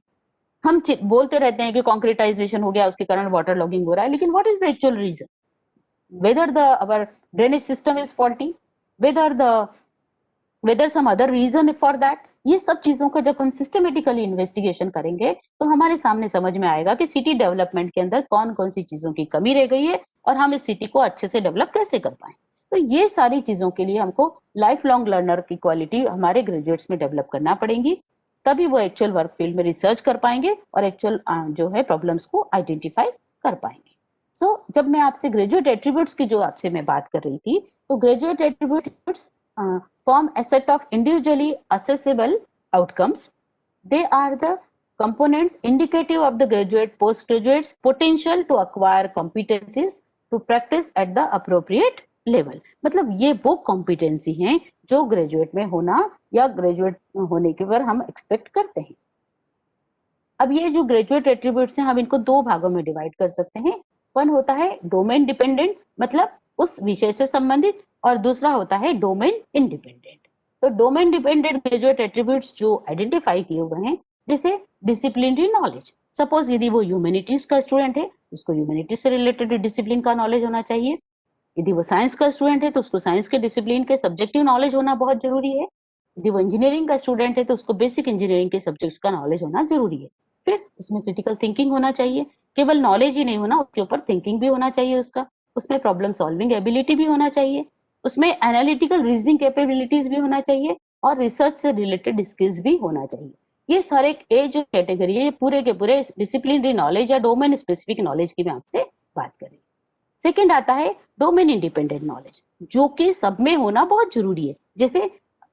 Speaker 1: हम बोलते रहते हैं कि कॉन्क्रीटाइजेशन हो गया उसके कारण वाटर लॉगिंग हो रहा है, लेकिन what is the actual reason? Whether the our drainage system is faulty, whether the whether some other reason for that. ये सब चीजों का जब हम सिस्टमेटिकली इन्वेस्टिगेशन करेंगे तो हमारे सामने समझ में आएगा कि सिटी डेवलपमेंट के अंदर कौन कौन सी चीजों की कमी रह गई है और हम इस सिटी को अच्छे से डेवलप कैसे कर पाए. तो ये सारी चीजों के लिए हमको लाइफ लॉन्ग लर्नर की क्वालिटी हमारे ग्रेजुएट्स में डेवलप करना पड़ेगी. तभी वो एक्चुअल वर्क फील्ड में रिसर्च कर पाएंगे और एक्चुअल जो है प्रॉब्लम्स को आइडेंटिफाई कर पाएंगे. सो जब मैं आपसे ग्रेजुएट एट्रीब्यूट्स की जो आपसे मैं बात कर रही थी, तो graduate attributes form a set of individually assessable outcomes. They are the components indicative of the graduate postgraduate's potential to acquire competencies to practice at the appropriate level. मतलब ये वो competency हैं जो ग्रेजुएट में होना या ग्रेजुएट होने के बाद हम एक्सपेक्ट करते हैं. अब ये जो ग्रेजुएट एट्रीब्यूट्स हैं हम इनको दो भागों में डिवाइड कर सकते हैं. वन होता है डोमेन डिपेंडेंट, मतलब उस विषय से संबंधित, और दूसरा होता है डोमेन इंडिपेंडेंट. तो डोमेन डिपेंडेंट ग्रेजुएट एट्रीब्यूट्स जो आइडेंटिफाई किए हुए हैं, जैसे डिसिप्लिनरी नॉलेज. सपोज यदि वो ह्यूमैनिटीज का स्टूडेंट है, उसको ह्यूमैनिटीज से रिलेटेड डिसिप्लिन का नॉलेज होना चाहिए. यदि वो साइंस का स्टूडेंट है तो उसको साइंस के डिसिप्लिन के सब्जेक्टिव नॉलेज होना बहुत जरूरी है. यदि वो इंजीनियरिंग का स्टूडेंट है तो उसको बेसिक इंजीनियरिंग के सब्जेक्ट्स का नॉलेज होना जरूरी है. फिर उसमें क्रिटिकल थिंकिंग होना चाहिए. केवल नॉलेज ही नहीं होना, उसके ऊपर थिंकिंग भी होना चाहिए उसका. उसमें प्रॉब्लम सॉल्विंग एबिलिटी भी होना चाहिए. उसमें एनालिटिकल रीजनिंग कैपेबिलिटीज भी होना चाहिए और रिसर्च से रिलेटेड स्किल्स भी होना चाहिए. ये सारे ए जो कैटेगरी है, ये पूरे के पूरे डिसिप्लिनरी नॉलेज या डोमेन स्पेसिफिक नॉलेज की मैं आपसे बात कर रही हूँ. सेकेंड आता है डोमेन इंडिपेंडेंट नॉलेज, जो कि सब में होना बहुत जरूरी है. जैसे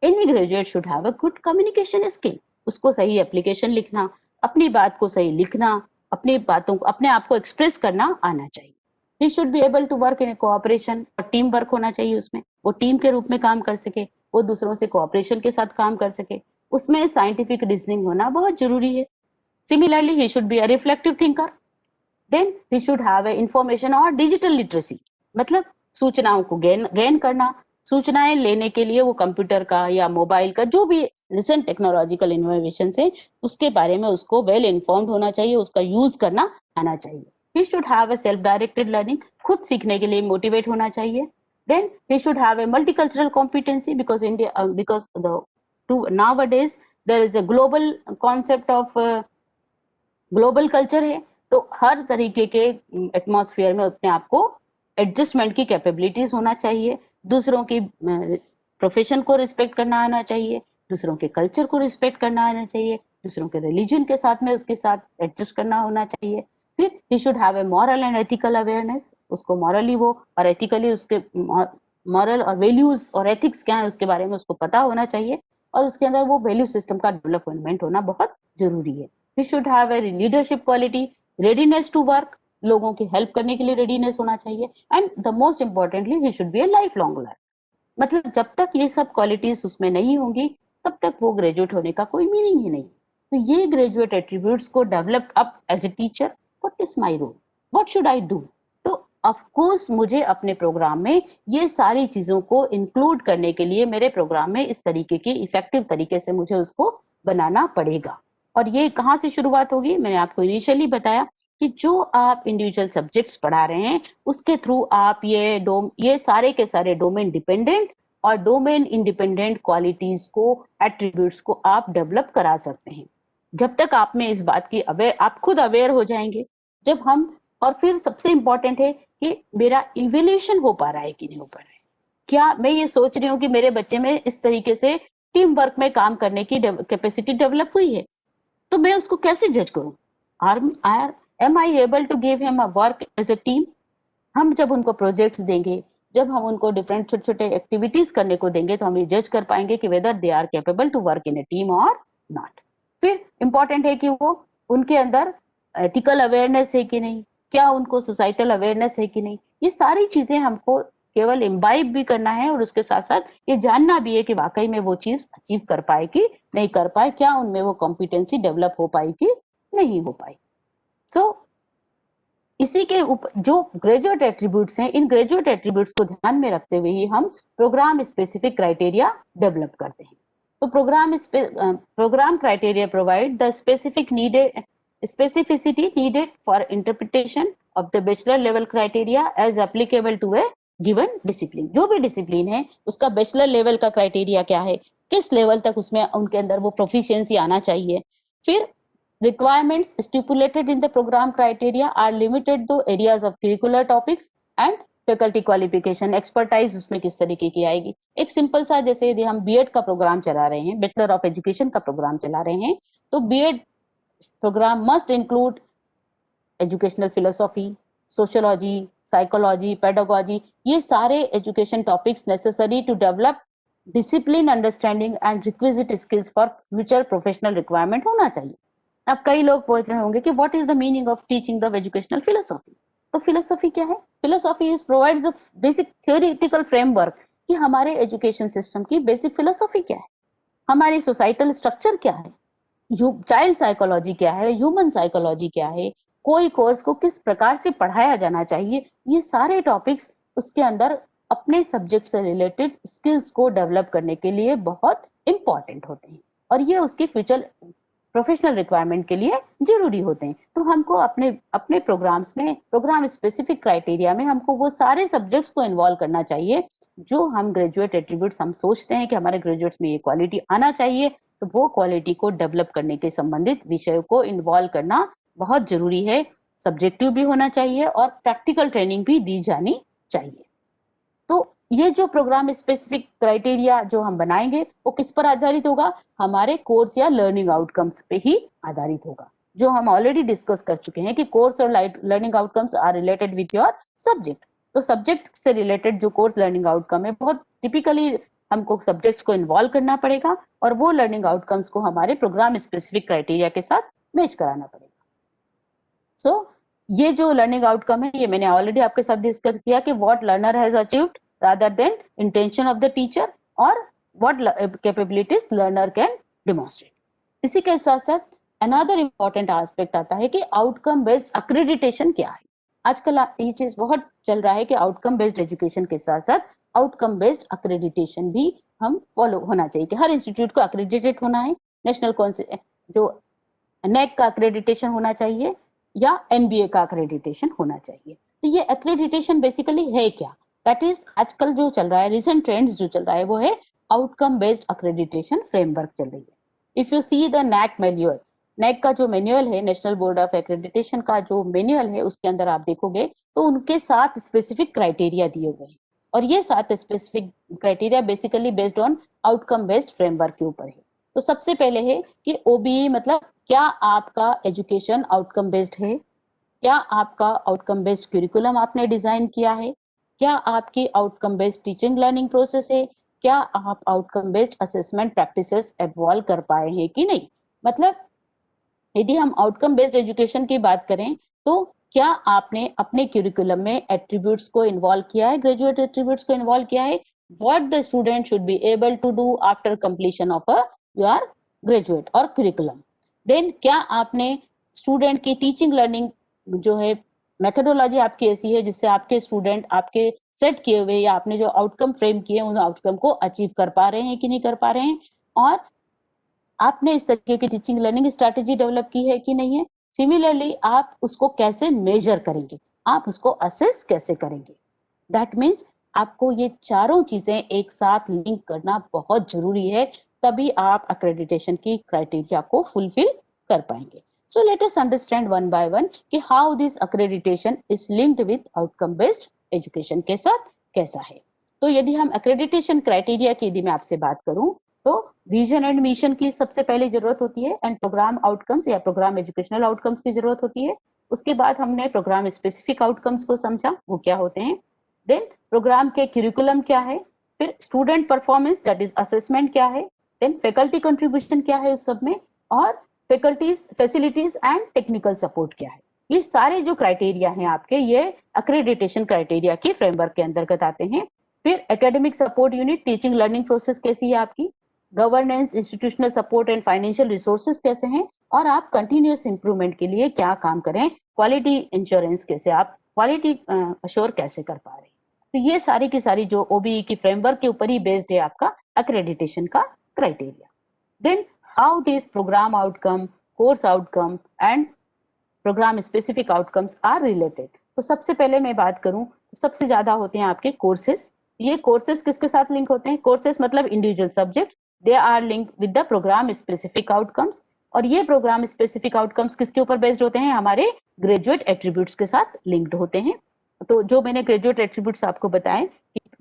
Speaker 1: any graduate should have a good communication skill. उसको सही एप्लीकेशन लिखना, अपनी बात को सही लिखना, अपनी बातों को, अपने आप को एक्सप्रेस करना आना चाहिए. He should be able to work in cooperation, और टीम वर्क होना चाहिए. उसमें वो टीम के रूप में काम कर सके, वो दूसरों से कोऑपरेशन के साथ काम कर सके. उसमें साइंटिफिक रीजनिंग होना बहुत जरूरी है. Similarly he should be a reflective thinker. Then he should have a information और डिजिटल लिटरेसी, मतलब सूचनाओं को गेन करना. सूचनाएं लेने के लिए वो कंप्यूटर का या मोबाइल का जो भी रिसेंट टेक्नोलॉजिकल इनोवेशन है उसके बारे में उसको वेल इन्फॉर्म्ड होना चाहिए, उसका यूज करना आना चाहिए. He should have a self directed learning, खुद सीखने के लिए मोटिवेट होना चाहिए. Then he should have a multicultural competency, because India because the to nowadays there is a global concept of global culture है. तो हर तरीके के एटमॉस्फेयर में अपने आप को एडजस्टमेंट की कैपेबिलिटीज होना चाहिए. दूसरों की प्रोफेशन को रिस्पेक्ट करना आना चाहिए, दूसरों के कल्चर को रिस्पेक्ट करना आना चाहिए, दूसरों के रिलीजन के साथ में उसके साथ एडजस्ट करना होना चाहिए. फिर ही should have A moral and ethical awareness. उसको मॉरली वो और एथिकली उसके मॉरल और वैल्यूज और एथिक्स क्या है उसके बारे में उसको पता होना चाहिए, और उसके अंदर वो वैल्यू सिस्टम का डेवलपमेंट होना बहुत जरूरी है. He should have a leadership quality, readiness to work, लोगों की हेल्प करने के लिए रेडीनेस होना चाहिए. And the most importantly he should B A life long learner. मतलब जब तक ये सब क्वालिटीज उसमें नहीं होंगी तब तक वो ग्रेजुएट होने का कोई मीनिंग ही नहीं. तो ये ग्रेजुएट एट्रीब्यूट्स को develop up as a teacher, what is my role, what should I do. तो ऑफ कोर्स मुझे अपने प्रोग्राम में ये सारी चीजों को इंक्लूड करने के लिए मेरे प्रोग्राम में इस तरीके की इफेक्टिव तरीके से मुझे उसको बनाना पड़ेगा. और ये कहाँ से शुरुआत होगी? मैंने आपको इनिशियली बताया कि जो आप इंडिविजुअल सब्जेक्ट्स पढ़ा रहे हैं उसके थ्रू आप ये सारे के सारे डोमेन डिपेंडेंट और डोमेन इंडिपेंडेंट क्वालिटीज को, एट्रीब्यूट्स को आप डेवलप करा सकते हैं. जब तक आप में इस बात की आप खुद अवेयर हो जाएंगे, जब हम, और फिर सबसे इंपॉर्टेंट है कि मेरा इवेल्यूएशन हो पा रहा है कि नहीं हो पा रहा है. क्या मैं ये सोच रही हूँ कि मेरे बच्चे में इस तरीके से टीम वर्क में काम करने की कैपेसिटी डेवलप हुई है, तो मैं उसको कैसे जज करूँ? Are am I able to give him a work as a team? हम जब उनको प्रोजेक्ट्स देंगे, जब हम उनको डिफरेंट छोटे छोटे एक्टिविटीज करने को देंगे, तो हम ये जज कर पाएंगे कि whether they are capable to work in a team और नॉट। फिर इंपॉर्टेंट है कि वो उनके अंदर एथिकल अवेयरनेस है कि नहीं, क्या उनको सोसाइटल अवेयरनेस है कि नहीं। ये सारी चीजें हमको केवल इम्बाइब भी करना है, और उसके साथ साथ ये जानना भी है कि वाकई में वो चीज अचीव कर पाए कि नहीं कर पाए, क्या उनमें वो कॉम्पिटेंसी डेवलप हो पाई कि नहीं हो पाई। सो इसी के जो ग्रेजुएट एट्रीब्यूट्स हैं, इन ग्रेजुएट एट्रीब्यूट्स को ध्यान में रखते हुए ही हम प्रोग्राम स्पेसिफिक क्राइटेरिया डेवलप करते हैं। तो program criteria provide the specificity needed for interpretation of the bachelor level criteria as applicable to a given discipline। जो भी डिसिप्लिन है उसका बैचलर लेवल का क्राइटेरिया क्या है, किस लेवल तक उसमें उनके अंदर वो प्रोफिशिएंसी आना चाहिए। फिर requirements stipulated in the program criteria are limited to areas of curricular topics and faculty qualification expertise उसमें किस तरीके की आएगी। एक सिंपल सा, जैसे यदि हम बीएड का प्रोग्राम चला रहे हैं, बैचलर ऑफ एजुकेशन का प्रोग्राम चला रहे हैं, तो BEd program must include educational philosophy, sociology, psychology, pedagogy, ये सारे education topics necessary to develop discipline understanding and requisite skills for future professional requirement होना चाहिए। अब कई लोग पूछ रहे होंगे कि what is the meaning of teaching the educational philosophy. तो फिलोसॉफी क्या है? Philosophy is provides the basic theoretical framework कि हमारे एजुकेशन सिस्टम की बेसिक फिलोसॉफी क्या है, हमारी सोसाइटल स्ट्रक्चर क्या है, चाइल्ड साइकोलॉजी क्या है, ह्यूमन साइकोलॉजी क्या है, कोई कोर्स को किस प्रकार से पढ़ाया जाना चाहिए। ये सारे टॉपिक्स उसके अंदर अपने सब्जेक्ट से रिलेटेड स्किल्स को डेवलप करने के लिए बहुत इंपॉर्टेंट होते हैं, और ये उसकी फ्यूचर प्रोफेशनल रिक्वायरमेंट के लिए जरूरी होते हैं। तो हमको अपने अपने प्रोग्राम्स में, प्रोग्राम स्पेसिफिक क्राइटेरिया में हमको वो सारे सब्जेक्ट्स को इन्वॉल्व करना चाहिए जो हम ग्रेजुएट एट्रीब्यूट्स हम सोचते हैं कि हमारे ग्रेजुएट्स में ये क्वालिटी आना चाहिए। तो वो क्वालिटी को डेवलप करने के संबंधित विषयों को इन्वॉल्व करना बहुत जरूरी है। सब्जेक्टिव भी होना चाहिए और प्रैक्टिकल ट्रेनिंग भी दी जानी चाहिए। तो ये जो प्रोग्राम स्पेसिफिक क्राइटेरिया जो हम बनाएंगे वो किस पर आधारित होगा? हमारे कोर्स या लर्निंग आउटकम्स पे ही आधारित होगा, जो हम ऑलरेडी डिस्कस कर चुके हैं कि कोर्स और learning outcomes are related with your subject. तो सब्जेक्ट से रिलेटेड जो कोर्स लर्निंग आउटकम है, बहुत टिपिकली हमको सब्जेक्ट्स को इन्वॉल्व करना पड़ेगा, और वो लर्निंग आउटकम्स को हमारे प्रोग्राम स्पेसिफिक क्राइटेरिया के साथ मैच कराना पड़ेगा। सो ये जो लर्निंग आउटकम है, ये मैंने ऑलरेडी आपके साथ डिस्कस किया कि what learner has achieved rather than intention of the teacher, or what capabilities learner can demonstrate। इसी के साथ साथ अनदर इम्पॉर्टेंट एस्पेक्ट आता है कि आउटकम बेस्ड अक्रेडिटेशन क्या है। आजकल ये चीज बहुत चल रहा है कि आउटकम बेस्ड एजुकेशन के साथ साथ आउटकम बेस्ड अक्रेडिटेशन भी हम फॉलो होना चाहिए कि हर इंस्टीट्यूट को अक्रेडिटेड होना है। नेशनल जो नेक का अक्रेडिटेशन होना चाहिए या एनबीए का अक्रेडिटेशन होना चाहिए। तो ये अक्रेडिटेशन बेसिकली है क्या? दैट इज आजकल जो चल रहा है, रिसेंट ट्रेंड्स जो चल रहा है, वो है आउटकम बेस्ड अक्रेडिटेशन फ्रेमवर्क चल रही है। If you see the NAAC manual, NAAC का जो मैन्युअल है, नेशनल बोर्ड ऑफ एक्रेडिटेशन का जो मैन्युअल है, उसके अंदर आप देखोगे तो उनके 7 स्पेसिफिक क्राइटेरिया दिए हुए हैं, और ये 7 specific criteria basically based on outcome based framework के ऊपर है। तो सबसे पहले है कि ओबीई मतलब क्या आपका एजुकेशन आउटकम बेस्ड है, क्या आपका आउटकम बेस्ड करिकुलम आपने डिजाइन किया है, क्या आपकी outcome based teaching learning process है, क्या आप outcome based assessment practices evolve कर पाए हैं कि नहीं। मतलब यदि हम आउटकम बेस्ड एजुकेशन की बात करें तो क्या आपने अपने करिकुलम में एट्रीब्यूट्स को इन्वॉल्व किया है, ग्रेजुएट एट्रीब्यूट्स को इन्वॉल्व किया है, what the student should be able to do after completion of a your graduate और करिकुलम। देन क्या आपने स्टूडेंट की टीचिंग लर्निंग जो है मेथोडोलॉजी आपकी ऐसी है जिससे आपके स्टूडेंट आपके सेट किए हुए या आपने जो आउटकम फ्रेम किए उन आउटकम को अचीव कर पा रहे हैं कि नहीं कर पा रहे हैं, और आपने इस तरीके की टीचिंग लर्निंग स्ट्रैटेजी डेवलप की है कि नहीं है। सिमिलरली आप उसको कैसे मेजर करेंगे, आप उसको असेस कैसे करेंगे। दैट मीन्स आपको ये चारों चीजें एक साथ लिंक करना बहुत जरूरी है, तभी आप अक्रेडिटेशन की क्राइटेरिया को फुलफिल कर पाएंगे। So let us understand one by one कि how this accreditation is linked with outcome based education के साथ कैसा है। तो यदि हम एक्रेडिटेशन क्राइटेरिया की यदि मैं आपसे बात करूं तो विजन एंड मिशन की सबसे पहले जरूरत होती है एंड प्रोग्राम आउटकम्स या प्रोग्राम एजुकेशनल आउटकम्स की जरूरत होती है। उसके बाद हमने प्रोग्राम स्पेसिफिक आउटकम्स को समझा, वो क्या होते हैं। देन प्रोग्राम के करिकुलम क्या है, फिर student performance that is assessment क्या है, देन फैकल्टी कंट्रीब्यूशन क्या है उस सब में, और faculties facilities and technical support क्या है। ये सारे जो क्राइटेरिया हैं आपके, ये अक्रेडिटेशन क्राइटेरिया के फ्रेमवर्क के अंतर्गत आते हैं। फिर academic support unit, teaching learning process कैसी है आपकी, governance, institutional support and financial resources कैसे हैं, और आप कंटिन्यूअस इंप्रूवमेंट के लिए क्या काम करें, क्वालिटी इंश्योरेंस कैसे, आप क्वालिटी अश्योर कैसे कर पा रहे हैं। तो ये सारी की सारी जो ओबीई की फ्रेमवर्क के ऊपर ही बेस्ड है आपका अक्रेडिटेशन का criteria. Then how this program outcome, course outcome and program specific outcomes are related. तो सबसे पहले मैं बात करूं तो सबसे ज्यादा होते हैं आपके कोर्सेज। ये कोर्सेज किसके साथ लिंक होते हैं, कोर्सेज मतलब individual subject, they are link with the programme specific outcomes. और ये प्रोग्राम स्पेसिफिक आउटकम्स किसके ऊपर बेस्ड होते हैं, हमारे ग्रेजुएट एट्रीब्यूट्स के साथ लिंक्ड होते हैं। तो जो मैंने ग्रेजुएट एट्रीब्यूट्स आपको बताए,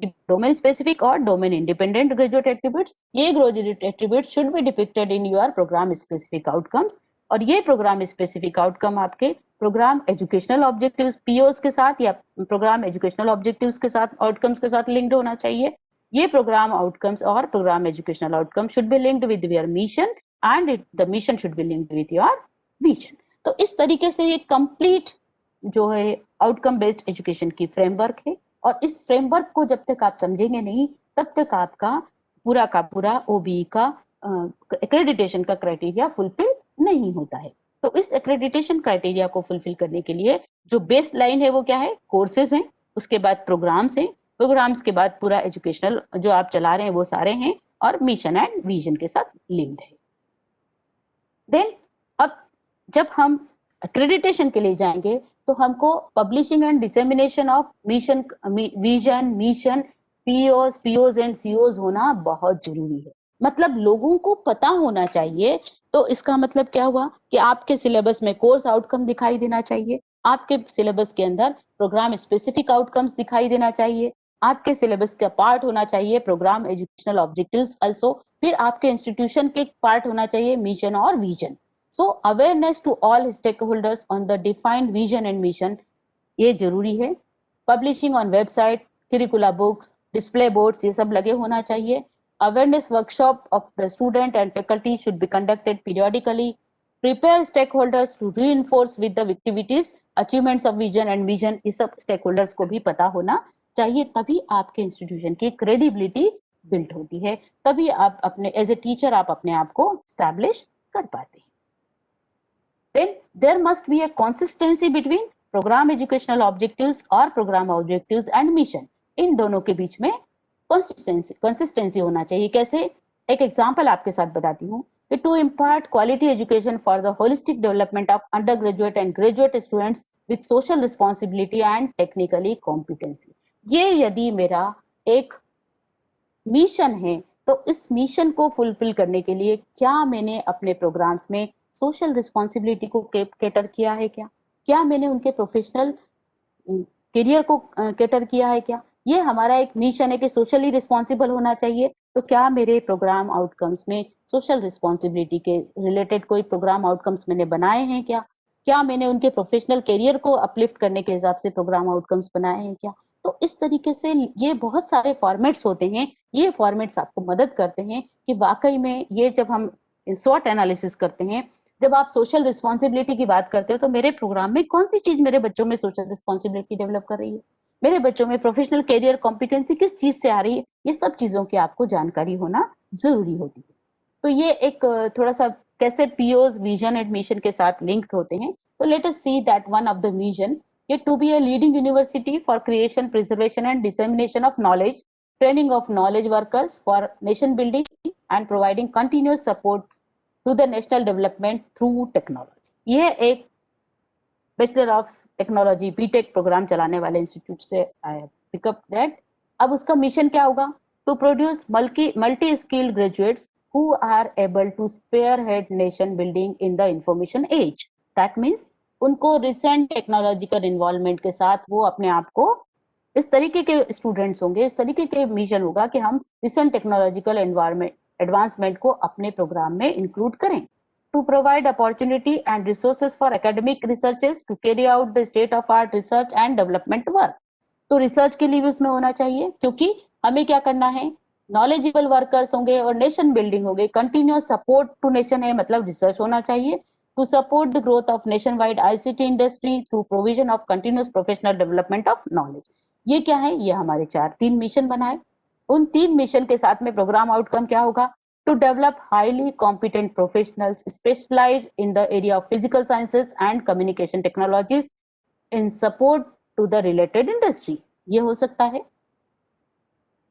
Speaker 1: डोमेन स्पेसिफिक और डोमेन इंडिपेंडेंट ग्रेजुएट एट्रीब्यूट्स, ये graduate attribute should be depicted in your program specific outcomes. और ये प्रोग्राम स्पेसिफिक आउटकम आपके प्रोग्राम एजुकेशनल ऑब्जेक्टिव्स पीओस के साथ या प्रोग्राम एजुकेशनल ऑब्जेक्टिव्स के साथ, आउटकम्स के साथ लिंक्ड होना चाहिए। ये प्रोग्राम आउटकम्स और program educational outcome should be linked with your mission and the mission should be linked with your vision. तो इस तरीके से ये कंप्लीट जो है आउटकम बेस्ड एजुकेशन की फ्रेमवर्क है। और इस फ्रेमवर्क को जब तक आप समझेंगे नहीं, तब तक आपका पूरा का पूरा ओबीई का एक्रेडिटेशन का क्राइटेरिया फुलफिल नहीं होता है। तो इस एक्रेडिटेशन क्राइटेरिया को फुलफिल करने के लिए जो बेस लाइन है वो क्या है, कोर्सेज हैं, उसके बाद प्रोग्राम्स हैं, प्रोग्राम्स के बाद पूरा एजुकेशनल जो आप चला रहे हैं वो सारे हैं, और मिशन एंड विजन के साथ लिंक्ड है। देन अब जब हम एक्रेडिटेशन के लिए जाएंगे तो हमको publishing and dissemination of mission, vision, mission, POs and COs होना बहुत जरूरी है। मतलब लोगों को पता होना चाहिए। तो इसका मतलब क्या हुआ कि आपके सिलेबस में कोर्स आउटकम दिखाई देना चाहिए, आपके सिलेबस के अंदर प्रोग्राम स्पेसिफिक आउटकम्स दिखाई देना चाहिए, आपके सिलेबस का पार्ट होना चाहिए प्रोग्राम एजुकेशनल ऑब्जेक्टिव्स आल्सो, फिर आपके इंस्टीट्यूशन के पार्ट होना चाहिए मिशन और vision. So awareness to all stake holders on the defined vision and mission, ये जरूरी है। Publishing on website, curricula books, display boards, ये सब लगे होना चाहिए। Awareness workshop of the student and faculty should be conducted periodically. Prepare stake holders to reinforce with the activities achievements of vision and mission, ये सब स्टेक होल्डर्स को भी पता होना चाहिए। तभी आपके इंस्टीट्यूशन की क्रेडिबिलिटी बिल्ड होती है, तभी आप अपने एज ए टीचर आप अपने आप को स्टैब्लिश कर पाते हैं। Then there must be a consistency between program educational objectives और program objectives and mission। इन दोनों के बीच में कंसिस्टेंसी होना चाहिए। कैसे, एक एग्जांपल आपके साथ बताती हूँ कि to impart quality education for the holistic development of under graduate and graduate students with social responsibility and technically competency, ये यदि मेरा एक मिशन है तो इस मिशन को फुलफिल करने के लिए क्या मैंने अपने प्रोग्राम्स में सोशल रिस्पॉन्सिबिलिटी को कैटर किया है, क्या मैंने उनके प्रोफेशनल करियर को कैटर किया है, क्या ये हमारा एक मिशन है कि सोशली रिस्पॉन्सिबल होना चाहिए। तो क्या मेरे प्रोग्राम आउटकम्स में सोशल रिस्पॉन्सिबिलिटी के रिलेटेड कोई प्रोग्राम आउटकम्स मैंने बनाए हैं, क्या मैंने उनके प्रोफेशनल करियर को अपलिफ्ट करने के हिसाब से प्रोग्राम आउटकम्स बनाए हैं क्या। तो इस तरीके से ये बहुत सारे फॉर्मेट्स होते हैं, ये फॉर्मेट्स आपको मदद करते हैं कि वाकई में ये जब हम शॉर्ट एनालिसिस करते हैं, जब आप सोशल रिस्पॉन्सिबिलिटी की बात करते हो तो मेरे प्रोग्राम में कौन सी चीज मेरे बच्चों में सोशल रिस्पॉन्सिबिलिटी डेवलप कर रही है, मेरे बच्चों में प्रोफेशनल करियर कॉम्पिटेंसी किस चीज से आ रही है, ये सब चीजों की आपको जानकारी होना जरूरी होती है। तो ये एक थोड़ा सा कैसे पीओस विजन एंड मिशन के साथ लिंक्ड होते हैं। तो let us see that one of the vision ये to be a leading university for creation, preservation and dissemination of knowledge, training of knowledge workers for nation building and providing continuous support to the national development through technology. ये एक bachelor of technology BTech program चलाने वाले इंस्टीट्यूट से पिकअप दैट। अब उसका मिशन क्या होगा, to produce multi skilled graduates who are able to spearhead nation building in the information age। That means उनको रिसेंट टेक्नोलॉजिकल इन्वॉल्वमेंट के साथ वो अपने आप को इस तरीके के स्टूडेंट्स होंगे, इस तरीके के मिशन होगा कि हम रिसेंट टेक्नोलॉजिकल एनवायरमेंट एडवांसमेंट को अपने प्रोग्राम में इंक्लूड करें। To provide opportunity and resources for academic researches to carry out the state of art research and development work. तो रिसर्च के लिए भी उसमें होना चाहिए, क्योंकि हमें क्या करना है, नॉलेजेबल वर्कर्स होंगे और नेशन बिल्डिंग होंगे। कंटिन्यूअस सपोर्ट टू नेशन है, मतलब रिसर्च होना चाहिए। To support the growth of nation wide ICT industry through provision of continuous professional development of knowledge. ये क्या है, ये हमारे तीन मिशन बनाए। उन तीन मिशन के साथ में प्रोग्राम आउटकम क्या होगा, to develop highly competent professionals specialized in the area of physical sciences and communication technologies in support to the related industry. ये हो सकता है।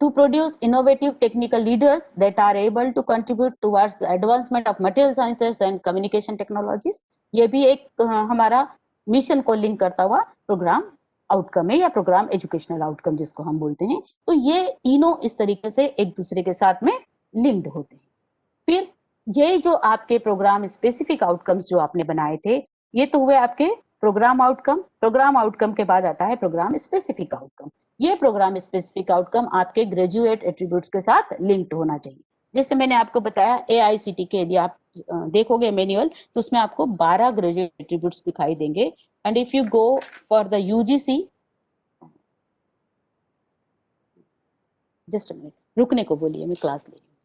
Speaker 1: To produce innovative technical leaders that are able to contribute towards the advancement of material sciences and communication technologies। ये भी एक हमारा मिशन को लिंक करता हुआ प्रोग्राम आउटकम है, या प्रोग्राम एजुकेशनल आउटकम जिसको हम बोलते हैं। तो ये तीनों इस तरीके से एक दूसरे के साथ में लिंक्ड होते हैं। फिर ये जो आपके प्रोग्राम स्पेसिफिक आउटकम्स जो आपने बनाए थे, ये तो हुए आपके प्रोग्राम आउटकम। प्रोग्राम आउटकम के बाद आता है प्रोग्राम स्पेसिफिक आउटकम। ये प्रोग्राम स्पेसिफिक आउटकम आपके ग्रेजुएट एट्रीब्यूट्स के साथ लिंक्ड होना चाहिए। जैसे मैंने आपको बताया, एआईसीटी के यदि आप देखोगे मैनुअल, तो उसमें आपको 12 ग्रेजुएट एट्रीब्यूट्स दिखाई देंगे। And if you go for the UGC, just a minute, रुकने को बोलिए, मैं क्लास ले रही हूँ।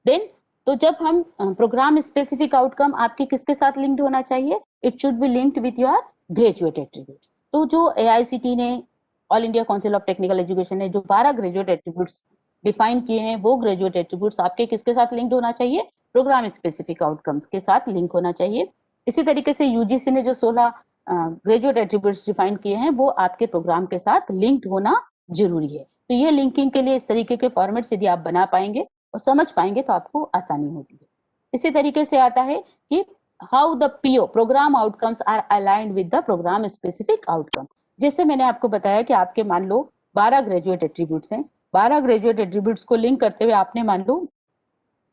Speaker 1: देन तो जब हम प्रोग्राम स्पेसिफिक आउटकम आपके किसके साथ लिंक्ड होना चाहिए, it should be linked with your graduate attributes. तो जो एआईसीटी ने, all India council of technical education ने जो 12 ग्रेजुएट एट्रीब्यूट्स डिफाइन किए हैं, वो ग्रेजुएट एट्रीब्यूट्स आपके किसके साथ लिंक्ड होना चाहिए, प्रोग्राम स्पेसिफिक आउटकम्स के साथ लिंक होना चाहिए। इसी तरीके से यूजीसी ने जो 16 ग्रेजुएट एट्रीब्यूट्स डिफाइन किए हैं, वो आपके प्रोग्राम के साथ लिंक्ड होना जरूरी है। तो ये लिंकिंग के लिए इस तरीके के फॉर्मेट्स यदि आप बना पाएंगे और समझ पाएंगे तो आपको आसानी होती है। इसी तरीके से आता है कि how the PO program outcomes are aligned with the programme specific outcome. जैसे मैंने आपको बताया कि आपके मान लो 12 ग्रेजुएट एट्रीब्यूट्स हैं, 12 ग्रेजुएट एट्रीब्यूट्स को लिंक करते हुए आपने मान लो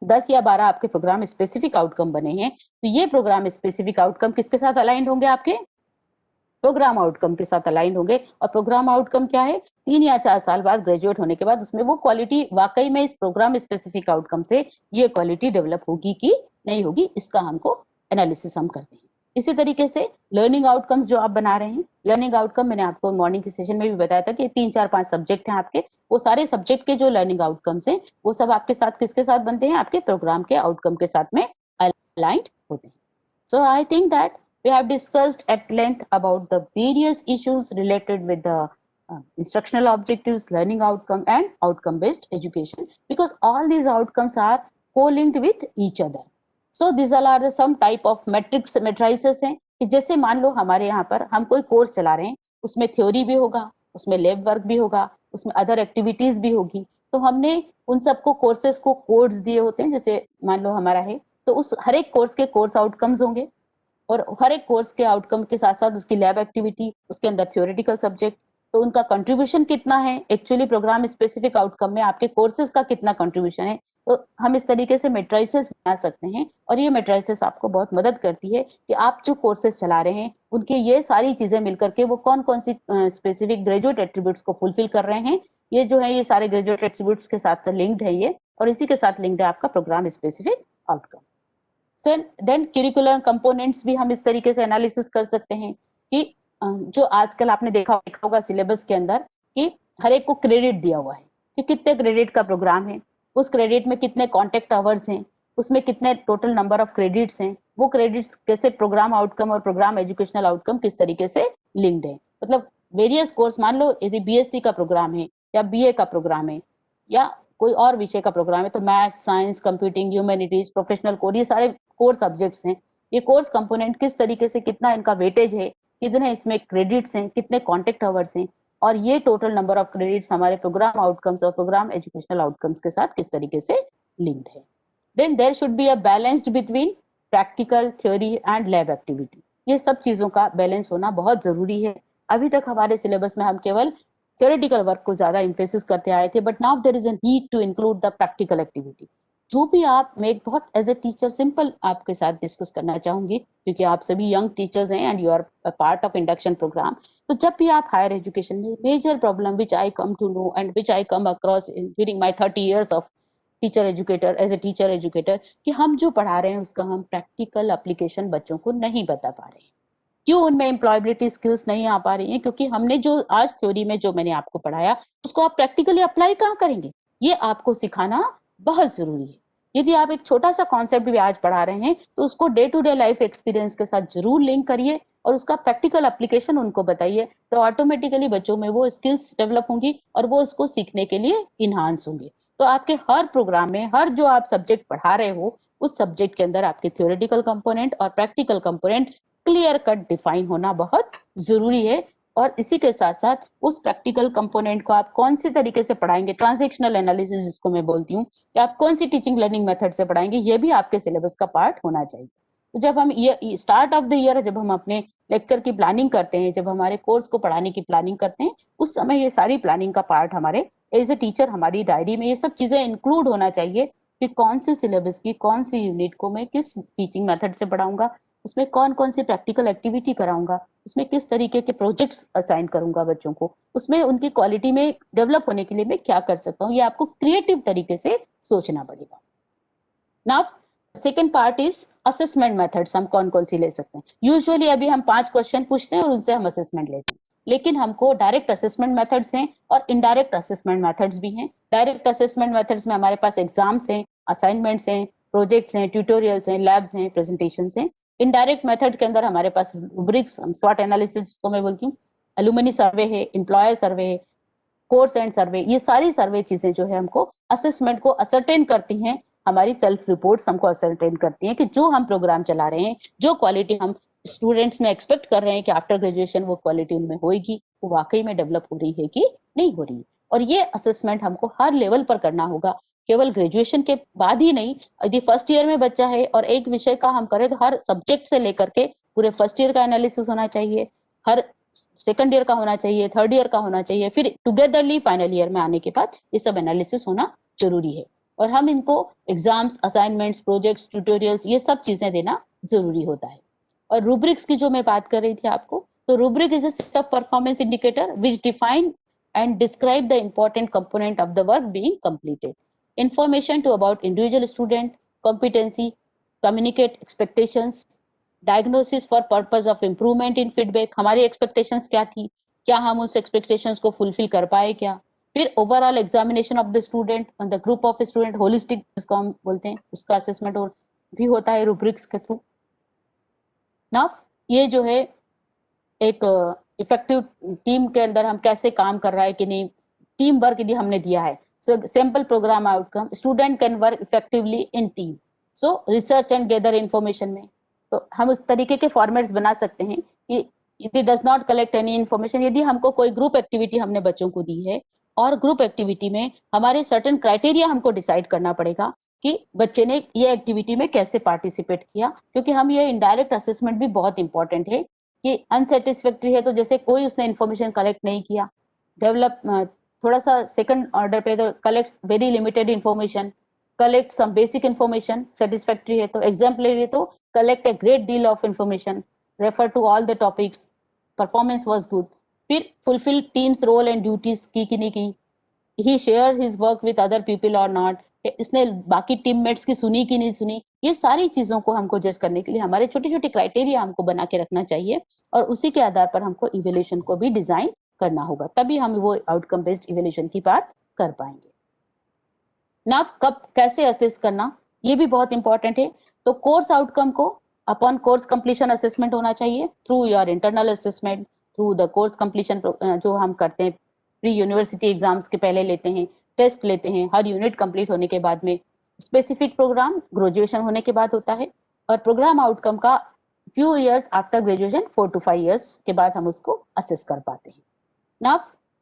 Speaker 1: 10 या 12 आपके प्रोग्राम स्पेसिफिक आउटकम बने हैं। तो ये प्रोग्राम स्पेसिफिक आउटकम किसके साथ अलाइंड होंगे, आपके प्रोग्राम आउटकम के साथ अलाइन होंगे। और प्रोग्राम आउटकम क्या है, 3 या 4 साल बाद ग्रेजुएट होने के बाद उसमें वो क्वालिटी वाकई में इस प्रोग्राम स्पेसिफिक आउटकम से ये क्वालिटी डेवलप होगी कि नहीं होगी, इसका हमको एनालिसिस हम करते हैं। इसी तरीके से लर्निंग आउटकम्स जो आप बना रहे हैं, लर्निंग आउटकम मैंने आपको मॉर्निंग के सेशन में भी बताया था कि 3 4 5 सब्जेक्ट हैं आपके, वो सारे सब्जेक्ट के जो लर्निंग आउटकम्स हैं वो सब आपके साथ किसके साथ बनते हैं, आपके प्रोग्राम के आउटकम के साथ में अलाइंड होते हैं। So I think that we have discussed at length about the various issues related with the instructional objectives, learning outcome and outcome-based education, because all these outcomes are co-linked with each other. So these all are the some type of metrics matrices हैं कि जैसे मान लो हमारे यहाँ पर हम कोई कोर्स चला रहे हैं, उसमें थ्योरी भी होगा, उसमें लैब वर्क भी होगा, उसमें अदर एक्टिविटीज भी होगी। तो हमने उन सबको कोर्सेज को कोड्स दिए होते हैं। जैसे मान लो हमारा है, तो उस हर एक कोर्स के कोर्स आउटकम्स होंगे, और हर एक कोर्स के आउटकम के साथ साथ उसकी लैब एक्टिविटी, उसके अंदर थ्योरेटिकल सब्जेक्ट, तो उनका कंट्रीब्यूशन कितना है एक्चुअली प्रोग्राम स्पेसिफिक आउटकम में, आपके कोर्सेज का कितना कंट्रीब्यूशन है। तो हम इस तरीके से मेट्राइसेस बना सकते हैं, और ये मेट्राइसेस आपको बहुत मदद करती है कि आप जो कोर्सेज चला रहे हैं उनके ये सारी चीजें मिलकर के वो कौन कौन सी स्पेसिफिक ग्रेजुएट एट्रीब्यूट्स को फुलफिल कर रहे हैं। ये जो है ये सारे ग्रेजुएट एट्रीब्यूट्स के साथ लिंक्ड है ये, और इसी के साथ लिंक्ड है आपका program specific outcome. Then curricular components भी हम इस तरीके से एनालिसिस कर सकते हैं कि जो आजकल आपने देखा होगा सिलेबस के अंदर कि हर एक को क्रेडिट दिया हुआ है कि कितने क्रेडिट का प्रोग्राम है, उस क्रेडिट में कितने कॉन्टेक्ट आवर्स हैं, उसमें कितने टोटल नंबर ऑफ क्रेडिट्स हैं, वो क्रेडिट्स कैसे प्रोग्राम आउटकम और प्रोग्राम एजुकेशनल आउटकम किस तरीके से लिंक्ड है। मतलब वेरियस कोर्स, मान लो यदि बीएससी का प्रोग्राम है या बीए का प्रोग्राम है या कोई और विषय का प्रोग्राम है, तो math, science, computing, humanities, professional core, ये सारे कोर सब्जेक्ट्स हैं। ये कोर्स कंपोनेंट किस तरीके से, कितना इनका वेटेज है, कितने इसमें क्रेडिट्स हैं, कितने कॉन्टेक्ट आवर्स हैं, और ये टोटल नंबर ऑफ क्रेडिट्स हमारे प्रोग्राम आउटकम्स और प्रोग्राम एजुकेशनल आउटकम्स के साथ किस तरीके से लिंक्ड है। Then there should be a balanced between practical, theory and lab activity. ये सब चीजों का बैलेंस होना बहुत जरूरी है। अभी तक हमारे सिलेबस में हम केवल theoretical वर्क को ज्यादा इम्फेसिस करते आए थे, but now there is a need to include the practical activity. जो भी आप, मैं एक बहुत एज ए टीचर सिंपल आपके साथ डिस्कस करना चाहूंगी, क्योंकि आप सभी यंग टीचर्स हैं and you are part of induction program. तो जब भी आप हायर एजुकेशन में, major problem which I come to know and which I come across during my 30 years of teacher educator, as a teacher educator, कि हम जो पढ़ा रहे हैं उसका हम प्रैक्टिकल एप्लीकेशन बच्चों को नहीं बता पा रहे हैं। क्यों उनमें एम्प्लॉयबिलिटी स्किल्स नहीं आ पा रही हैं? क्योंकि हमने जो आज थ्योरी में जो मैंने आपको पढ़ाया, उसको आप प्रैक्टिकली अप्लाई कहाँ करेंगे? ये आपको सिखाना बहुत जरूरी है। यदि आप एक छोटा सा कॉन्सेप्ट भी आज पढ़ा रहे हैं, तो उसको day to day life experience के साथ जरूर लिंक करिए और उसका प्रैक्टिकल एप्लीकेशन उनको बताइए, तो ऑटोमेटिकली बच्चों में वो स्किल्स डेवलप होंगी और वो उसको सीखने के लिए इन्हांस होंगे। तो आपके हर प्रोग्राम में, हर जो आप सब्जेक्ट पढ़ा रहे हो, उस सब्जेक्ट के अंदर आपके थ्योरेटिकल कंपोनेंट और practical component clear cut define होना बहुत जरूरी है। और इसी के साथ साथ उस प्रैक्टिकल कंपोनेंट को आप कौन सी तरीके से पढ़ाएंगे, ट्रांजैक्शनल एनालिसिस जिसको मैं बोलती हूँ, कि आप कौन सी टीचिंग लर्निंग मेथड से पढ़ाएंगे, ये भी आपके सिलेबस का पार्ट होना चाहिए। तो जब हम ये स्टार्ट ऑफ द ईयर, जब हम अपने लेक्चर की प्लानिंग करते हैं, जब हमारे कोर्स को पढ़ाने की प्लानिंग करते हैं, उस समय ये सारी प्लानिंग का पार्ट हमारे एज ए टीचर, हमारी डायरी में ये सब चीजें इंक्लूड होना चाहिए कि कौन सी सिलेबस की कौन सी यूनिट को मैं किस टीचिंग मेथड से पढ़ाऊंगा, उसमें कौन कौन सी प्रैक्टिकल एक्टिविटी कराऊंगा, उसमें किस तरीके के प्रोजेक्ट्स असाइन करूंगा बच्चों को, उसमें उनकी क्वालिटी में डेवलप होने के लिए मैं क्या कर सकता हूँ, ये आपको क्रिएटिव तरीके से सोचना पड़ेगा। Now second part is assessment methods. हम कौन कौन सी ले सकते हैं? यूजुअली अभी हम 5 क्वेश्चन पूछते हैं और उनसे हम असेसमेंट लेते हैं, लेकिन हमको डायरेक्ट असेसमेंट मेथड्स हैं और इनडायरेक्ट असेसमेंट मेथड्स भी हैं। डायरेक्ट असेसमेंट मेथड्स में हमारे पास एग्जाम्स हैं, असाइनमेंट्स हैं, प्रोजेक्ट्स हैं, ट्यूटोरियल्स हैं, लैब्स हैं, प्रेजेंटेशंस हैं। इनडायरेक्ट मेथड के अंदर हमारे पास रूब्रिक्स, स्वॉट एनालिसिस को मैं बोलती हूँ, एलुमनी सर्वे है, एम्प्लॉयर सर्वे है, कोर्स एंड सर्वे, ये सारी सर्वे चीजें जो है हमको असेसमेंट को असरटेन करती हैं। हमारी सेल्फ रिपोर्ट्स हमको असरटेन करती हैं कि जो हम प्रोग्राम चला रहे हैं, जो क्वालिटी हम स्टूडेंट्स में एक्सपेक्ट कर रहे हैं कि आफ्टर ग्रेजुएशन वो क्वालिटी उनमें होगी, वो वाकई में डेवलप हो रही है कि नहीं हो रही। और ये असेसमेंट हमको हर लेवल पर करना होगा, केवल ग्रेजुएशन के बाद ही नहीं। यदि फर्स्ट ईयर में बच्चा है और एक विषय का हम करें, तो हर सब्जेक्ट से लेकर के पूरे फर्स्ट ईयर का एनालिसिस होना चाहिए, हर सेकंड ईयर का होना चाहिए, थर्ड ईयर का होना चाहिए, फिर टुगेदरली फाइनल ईयर में आने के बाद ये सब एनालिसिस होना जरूरी है। और हम इनको एग्जाम्स, असाइनमेंट्स, प्रोजेक्ट्स, ट्यूटोरियल्स, ये सब चीजें देना जरूरी होता है। और रूब्रिक्स की जो मैं बात कर रही थी आपको, तो rubric is a set of performance indicator which define and describe the important component of the work being completed. Information to about individual student, competency, communicate expectations, diagnosis for purpose of improvement in feedback, हमारी एक्सपेक्टेशंस क्या थी, क्या हम उस एक्सपेक्टेशंस को फुलफिल कर पाए क्या। फिर overall examination of the student on the group of student, holistic जिसको हम बोलते हैं, उसका असेसमेंट भी होता है रूब्रिक्स के थ्रू। नाउ ये जो है एक इफेक्टिव टीम के अंदर हम कैसे काम कर रहा है कि नहीं, टीम वर्क यदि हमने दिया है, so simple program outcome, student can work effectively in team, so research and gather information में। तो हम उस तरीके के फॉर्मेट्स बना सकते हैं कि यदि does not collect any information, यदि हमको कोई ग्रुप एक्टिविटी हमने बच्चों को दी है और ग्रुप एक्टिविटी में हमारे सर्टेन क्राइटेरिया हमको डिसाइड करना पड़ेगा कि बच्चे ने ये एक्टिविटी में कैसे पार्टिसिपेट किया, क्योंकि हम ये इनडायरेक्ट असेसमेंट भी बहुत इंपॉर्टेंट है कि अनसेटिस्फैक्ट्री है, तो जैसे कोई उसने इन्फॉर्मेशन कलेक्ट नहीं किया, डेवलप थोड़ा सा सेकंड ऑर्डर पे, तो collect very limited information, collect some basic information, satisfactory है। तो एग्जाम्पलरी तो collect a great deal of information, refer to all the topics, performance was good. फिर fulfil teams role and duties की नहीं की, he share his work with other people और नॉट, इसने बाकी टीममेट्स की सुनी कि नहीं सुनी। ये सारी चीजों को हमको जज करने के लिए हमारे छोटे छोटे क्राइटेरिया हमको बना के रखना चाहिए और उसी के आधार पर हमको इवेल्यूशन को भी डिजाइन करना होगा, तभी हम वो आउटकम बेस्ड इवेल्यूशन की बात कर पाएंगे। ना कब कैसे असेस करना, ये भी बहुत इंपॉर्टेंट है। तो कोर्स आउटकम को अपॉन कोर्स कंप्लीशन असेसमेंट होना चाहिए through your internal assessment, through the course completion जो हम करते हैं प्री यूनिवर्सिटी एग्जाम्स के पहले लेते हैं, टेस्ट लेते हैं हर यूनिट कंप्लीट होने के बाद में। स्पेसिफिक प्रोग्राम ग्रेजुएशन होने के बाद होता है और प्रोग्राम आउटकम का few years after graduation, 4 to 5 years के बाद हम उसको असेस कर पाते हैं। ना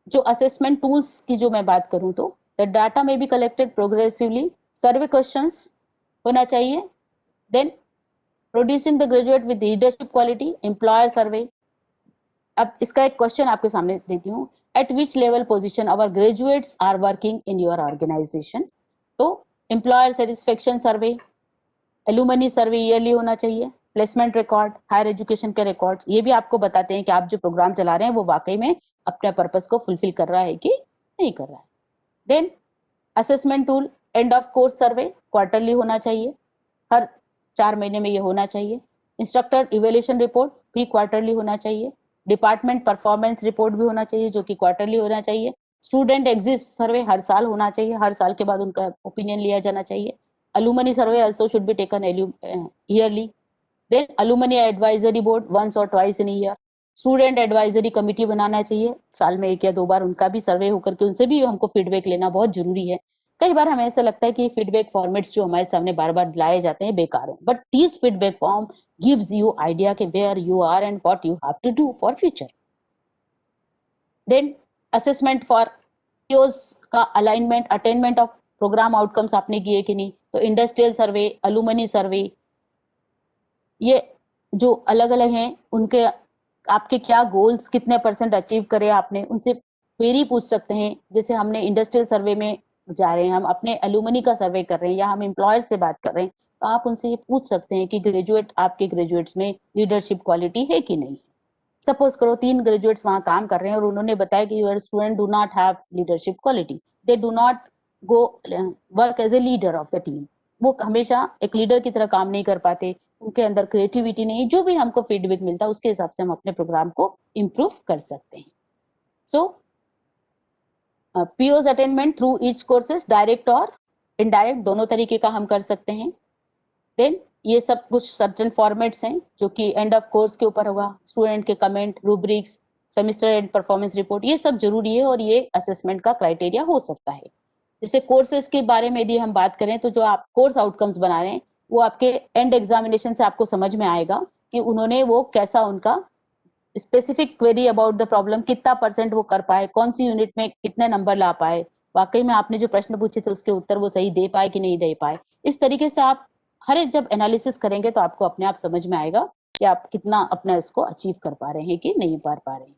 Speaker 1: जो असेसमेंट टूल्स की जो मैं बात करूं, तो the data may be collected progressively, survey questions होना चाहिए, then producing the graduate with leadership quality, employer survey. अब इसका एक क्वेश्चन आपके सामने देती हूँ, at which level position our graduates are working in your organisation. तो employer satisfaction survey, alumni survey yearly होना चाहिए, प्लेसमेंट रिकॉर्ड, हायर एजुकेशन के रिकॉर्ड्स, ये भी आपको बताते हैं कि आप जो प्रोग्राम चला रहे हैं वो वाकई में अपने पर्पस को फुलफिल कर रहा है कि नहीं कर रहा है। Then assessment tool, end of course survey quarterly होना चाहिए, हर 4 महीने में ये होना चाहिए। इंस्ट्रक्टर इवेल्यूशन रिपोर्ट भी क्वार्टरली होना चाहिए। डिपार्टमेंट परफॉर्मेंस रिपोर्ट भी होना चाहिए जो कि क्वार्टरली होना चाहिए। स्टूडेंट एग्जिट सर्वे हर साल होना चाहिए, हर साल के बाद उनका ओपिनियन लिया जाना चाहिए। अलुमनी सर्वे also should be taken yearly. Then alumni advisory board once or twice in a year. Student advisory committee बनाना चाहिए, साल में 1 या 2 बार उनका भी सर्वे होकर के उनसे भी हमको फीडबैक लेना बहुत जरूरी है। कई बार हमें ऐसा लगता है कि फीडबैक फॉर्मेट्स जो हमारे सामने बार बार लाए जाते हैं बेकार हैं, but this feedback form gives you idea कि where you are and what you have to do for future. Then assessment for POs का alignment, attainment of programme outcomes आपने किए कि नहीं, तो इंडस्ट्रियल सर्वे, अलुमनी सर्वे, ये जो अलग अलग हैं उनके आपके क्या गोल्स, कितने % अचीव करे आपने, उनसे क्वेरी पूछ सकते हैं। जैसे हमने इंडस्ट्रियल सर्वे में जा रहे हैं, हम अपने अलुमनी का सर्वे कर रहे हैं या हम एम्प्लॉयर से बात कर रहे हैं, तो आप उनसे ये पूछ सकते हैं कि ग्रेजुएट, आपके ग्रेजुएट्स में लीडरशिप क्वालिटी है कि नहीं। सपोज करो 3 ग्रेजुएट्स वहां काम कर रहे हैं और उन्होंने बताया कि your student do not have leadership quality, they do not go work as a leader of the team, वो हमेशा एक लीडर की तरह काम नहीं कर पाते, उनके अंदर क्रिएटिविटी नहीं, जो भी हमको फीडबैक मिलता है उसके हिसाब से हम अपने प्रोग्राम को इम्प्रूव कर सकते हैं। So POs attainment through each courses, direct और इनडायरेक्ट दोनों तरीके का हम कर सकते हैं। देन ये सब कुछ सर्टेन फॉर्मेट्स हैं जो कि एंड ऑफ कोर्स के ऊपर होगा, स्टूडेंट के comment, rubrics, semester and performance report, ये सब जरूरी है और ये असेसमेंट का क्राइटेरिया हो सकता है। जैसे कोर्सेज के बारे में यदि हम बात करें तो जो आप कोर्स आउटकम्स बना रहे हैं वो आपके एंड एग्जामिनेशन से आपको समझ में आएगा कि उन्होंने वो कैसा, उनका specific query about the problem कितना % वो कर पाए, कौन सी यूनिट में कितने नंबर ला पाए, वाकई में आपने जो प्रश्न पूछे थे उसके उत्तर वो सही दे पाए कि नहीं दे पाए। इस तरीके से आप हर एक जब एनालिसिस करेंगे तो आपको अपने आप समझ में आएगा कि आप कितना अपना इसको अचीव कर पा रहे हैं कि नहीं कर पा रहे हैं।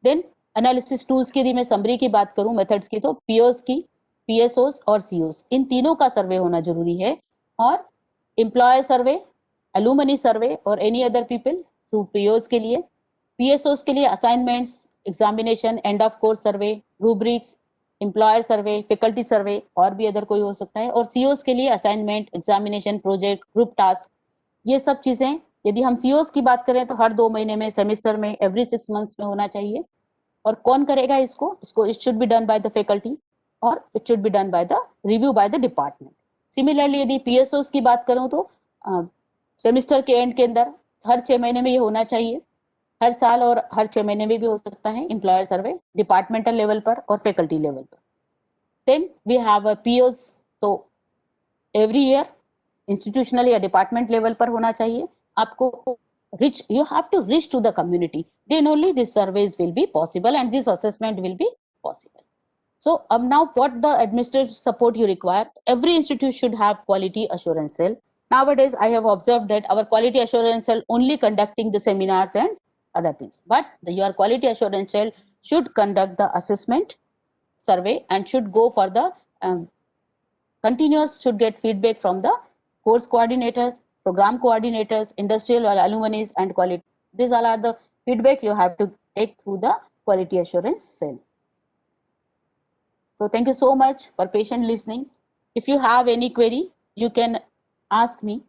Speaker 1: देन एनालिसिस टूल्स की यदि मैं समरी की बात करूं, मेथड्स की, तो पीओस की, पीएसओस और सीओस, इन तीनों का सर्वे होना जरूरी है। और एम्प्लॉयर सर्वे, अलुमनी सर्वे और any other people through POs के लिए, पीएसओस के लिए assignments, examination, end of course survey, rubrics, employer survey, faculty survey और भी अदर कोई हो सकता है। और सीओस के लिए assignment, examination, project, group task, ये सब चीजें। यदि हम सीओस की बात करें तो हर 2 महीने में, सेमेस्टर में, एवरी 6 मंथ्स में होना चाहिए। और कौन करेगा इसको it should be done by the faculty और it should be done by the review by the department. Similarly यदि पीएसओस की बात करूं तो सेमेस्टर के एंड के अंदर हर 6 महीने में ये होना चाहिए, हर साल और हर 6 महीने में भी हो सकता है एम्प्लॉयर सर्वे, डिपार्टमेंटल लेवल पर और फैकल्टी लेवल पर। Then we have a POs, तो एवरी ईयर इंस्टीट्यूशनल या डिपार्टमेंट लेवल पर होना चाहिए। आपको reach, you have to reach to the community, then only these surveys will be possible and this assessment will be possible. So now what the administrative support you require, every institute should have quality assurance cell. Nowadays I have observed that our quality assurance cell only conducting the seminars and other things, but your quality assurance cell should conduct the assessment survey and should go for the continuous, should get feedback from the course coordinators, program coordinators, industrial or alumni and quality. These all are the feedback you have to take through the quality assurance cell. So thank you so much for patient listening. If you have any query, you can ask me.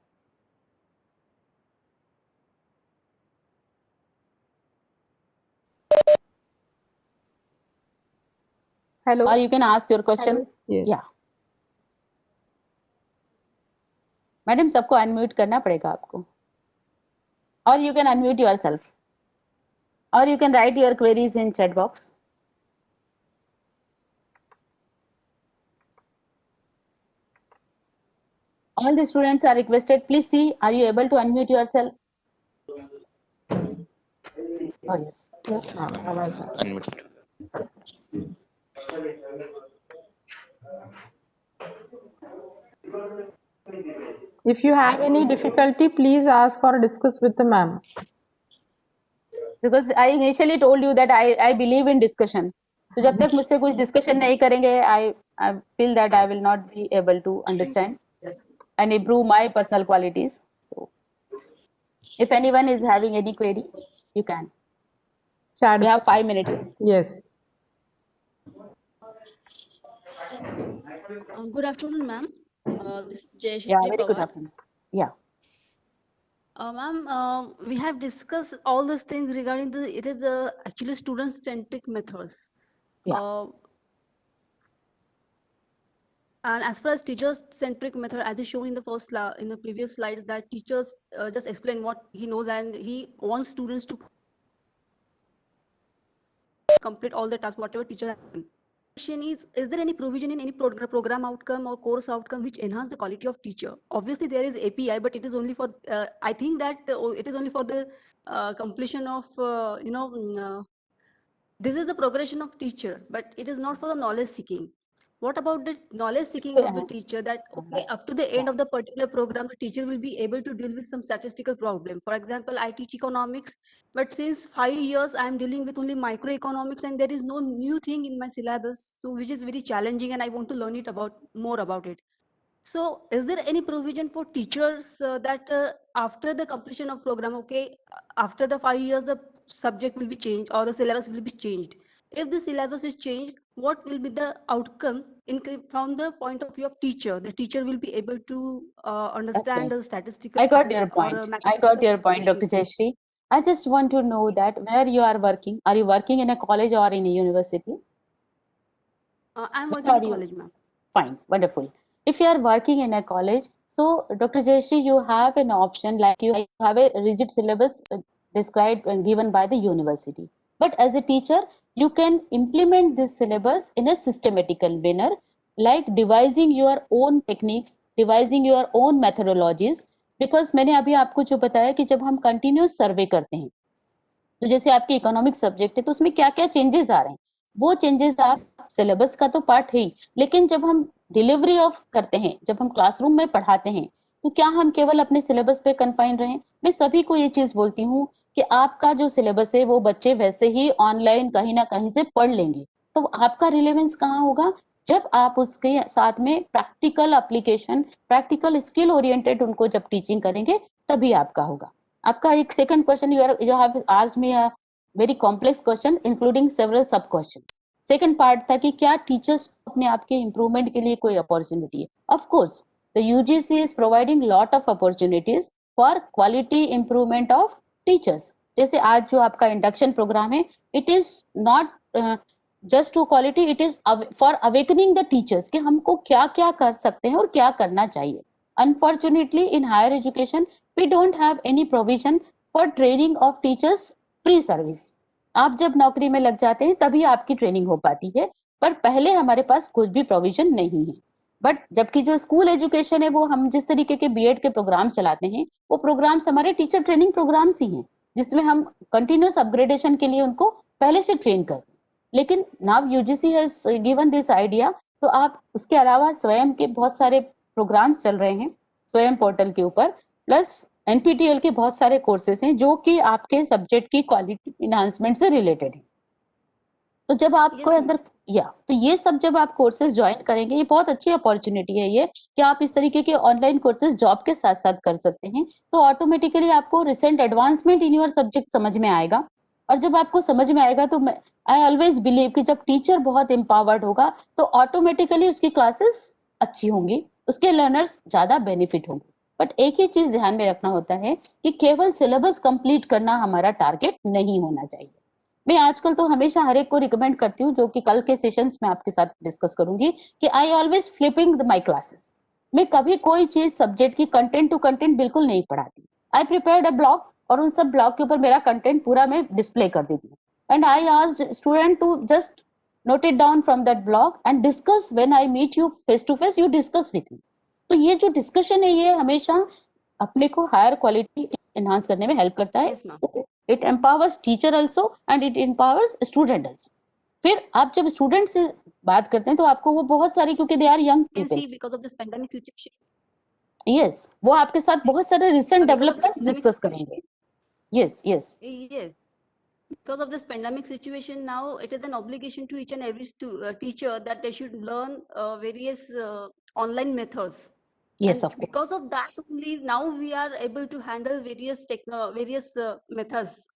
Speaker 2: Hello.
Speaker 1: Or you can ask your question.
Speaker 2: Hello. Yes.
Speaker 1: Yeah. Madam सबको अनम्यूट करना पड़ेगा आपको, और यू कैन अनम्यूट योरसेल्फ, और you can write your queries in chat box. All the students are requested, please see, are you able to unmute yourself? Oh yes.
Speaker 2: Yes, ma'am.
Speaker 3: Unmute.
Speaker 2: If you have any difficulty, please ask or discuss with the ma'am.
Speaker 1: Because I initially told you that I believe in discussion. तो जब तक मुझसे कुछ डिस्कशन नहीं करेंगे, I feel that I will not be able to understand and improve my personal qualities. So if anyone is having any query, you can.
Speaker 2: Chat.
Speaker 1: We have 5 minutes.
Speaker 2: Yes.
Speaker 3: Good afternoon, ma'am. This is
Speaker 1: Yeah,
Speaker 3: Jayashree
Speaker 1: very good
Speaker 3: Pawar.
Speaker 1: afternoon. Yeah.
Speaker 3: Ma'am, we have discussed all these things regarding it is actually student-centric methods.
Speaker 1: Yeah.
Speaker 3: And as far as teacher-centric method, as is shown in the in the previous slides, that teachers just explain what he knows and he wants students to complete all the tasks, whatever teacher has given. Question is there any provision in any program outcome or course outcome which enhance the quality of teacher? Obviously, there is API, but it is only for, I think that it is only for the completion of, this is the progression of teacher, but it is not for the knowledge seeking. What about the knowledge seeking of the teacher, that okay, up to the end of the particular program, the teacher will be able to deal with some statistical problem? For example, I teach economics, but since 5 years I am dealing with only microeconomics and there is no new thing in my syllabus, so which is very challenging and I want to learn it more about it. So is there any provision for teachers that after the completion of program, okay, after the 5 years, the subject will be changed or the syllabus will be changed? If the syllabus is changed, what will be the outcome from the point of view of teacher? The teacher will be able to understand
Speaker 1: Okay.
Speaker 3: the statistical
Speaker 1: I got your
Speaker 3: or
Speaker 1: point. I got
Speaker 3: mathematical
Speaker 1: your point, Dr.
Speaker 3: calculations.
Speaker 1: Jayashree. I just want to know that where you are working. Are you working in a college or in a university?
Speaker 3: I'm
Speaker 1: Where
Speaker 3: working in
Speaker 1: are
Speaker 3: a
Speaker 1: you?
Speaker 3: college, ma'am.
Speaker 1: Fine, wonderful. If you are working in a college, so Dr. Jayashree, you have an option like you have a rigid syllabus described and given by the university. But as a teacher, you can implement this syllabus in a systematical manner, like devising your own techniques, devising your own methodologies. Because मैंने अभी आपको जो बताया कि जब हम कंटिन्यूस सर्वे करते हैं, तो जैसे आपकी इकोनॉमिक सब्जेक्ट है तो उसमें क्या क्या चेंजेस आ रहे हैं, वो चेंजेस आप सिलेबस का तो पार्ट है ही, लेकिन जब हम डिलीवरी ऑफ करते हैं, जब हम क्लासरूम में पढ़ाते हैं, तो क्या हम केवल अपने सिलेबस पे कन्फाइन रहें? मैं सभी को ये चीज बोलती हूँ कि आपका जो सिलेबस है वो बच्चे वैसे ही ऑनलाइन कहीं ना कहीं से पढ़ लेंगे, तो आपका रिलेवेंस कहाँ होगा? जब आप उसके साथ में practical application, practical skill oriented उनको जब टीचिंग करेंगे, तभी आपका होगा. आपका एक second question, you have asked me a very complex question including several सब questions. सेकंड पार्ट था कि क्या टीचर्स अपने आप के इम्प्रूवमेंट के लिए कोई अपॉर्चुनिटी है? Of course the UGC is providing lot of opportunities for quality improvement of teachers. जैसे आज जो आपका इंडक्शन प्रोग्राम है, it is not just to quality, it is for awakening the teachers कि हमको क्या क्या कर सकते हैं और क्या करना चाहिए. Unfortunately, in higher education, we don't have any provision for training of teachers pre-service. आप जब नौकरी में लग जाते हैं तभी आपकी ट्रेनिंग हो पाती है, पर पहले हमारे पास कुछ भी प्रोविजन नहीं है. बट जबकि जो स्कूल एजुकेशन है, वो हम जिस तरीके के बीएड के प्रोग्राम चलाते हैं, वो प्रोग्राम्स हमारे टीचर ट्रेनिंग प्रोग्राम्स ही हैं, जिसमें हम कंटिन्यूस अपग्रेडेशन के लिए उनको पहले से ट्रेन करते हैं. लेकिन now UGC has given this idea, तो आप उसके अलावा स्वयं के बहुत सारे प्रोग्राम्स चल रहे हैं स्वयं पोर्टल के ऊपर, प्लस एनपीटीईएल के बहुत सारे कोर्सेज हैं जो कि आपके सब्जेक्ट की क्वालिटी इनहांसमेंट से रिलेटेड है. तो जब आपको
Speaker 3: Yes,
Speaker 1: अंदर तो ये सब जब आप कोर्सेज ज्वाइन करेंगे, ये बहुत अच्छी अपॉर्चुनिटी है ये कि आप इस तरीके के ऑनलाइन कोर्सेज जॉब के साथ साथ कर सकते हैं. तो ऑटोमेटिकली आपको recent advancement in your subject समझ में आएगा, और जब आपको समझ में आएगा तो आई ऑलवेज बिलीव कि जब टीचर बहुत एम्पावर्ड होगा तो ऑटोमेटिकली उसकी क्लासेस अच्छी होंगी, उसके लर्नर्स ज्यादा बेनिफिट होंगे. बट एक ही चीज ध्यान में रखना होता है कि केवल सिलेबस कंप्लीट करना हमारा टारगेट नहीं होना चाहिए. मैं आजकल तो हमेशा हर एक को रिकमेंड करती हूँ, जो कि कल के सेशंस में आपके साथ डिस्कस करूंगी, कि I always flipping my classes. मैं कभी कोई चीज सब्जेक्ट की कंटेंट टू कंटेंट बिल्कुल नहीं पढ़ाती. आई प्रिपेयर्ड अ ब्लॉग और उन सब ब्लॉग के ऊपर मेरा कंटेंट पूरा मैं डिस्प्ले कर देती हूँ, and I asked student to just note it down from that blog and discuss. When I meet you face to face, you discuss with me. तो ये जो डिस्कशन है, ये हमेशा अपने को हायर क्वालिटी एनहांस करने में हेल्प करता है.
Speaker 3: yes, ma'am.
Speaker 1: It empowers teacher also and it empowers student also. फिर आप जब स्टूडेंट से बात करते हैं तो आपको वो बहुत सारी, क्योंकि they are young
Speaker 3: You can
Speaker 1: people,
Speaker 3: see because of this pandemic situation.
Speaker 1: Yes, वो आपके साथ बहुत सारे recent
Speaker 3: Because of this
Speaker 1: developments
Speaker 3: pandemic
Speaker 1: discuss
Speaker 3: situation.
Speaker 1: करेंगे. Yes yes
Speaker 3: Yes. because of this pandemic situation, now it is an obligation to each and every teacher that they should learn various online methods.
Speaker 1: Yes,
Speaker 3: And
Speaker 1: of
Speaker 3: because
Speaker 1: course.
Speaker 3: of that only, now we are able to handle various methods.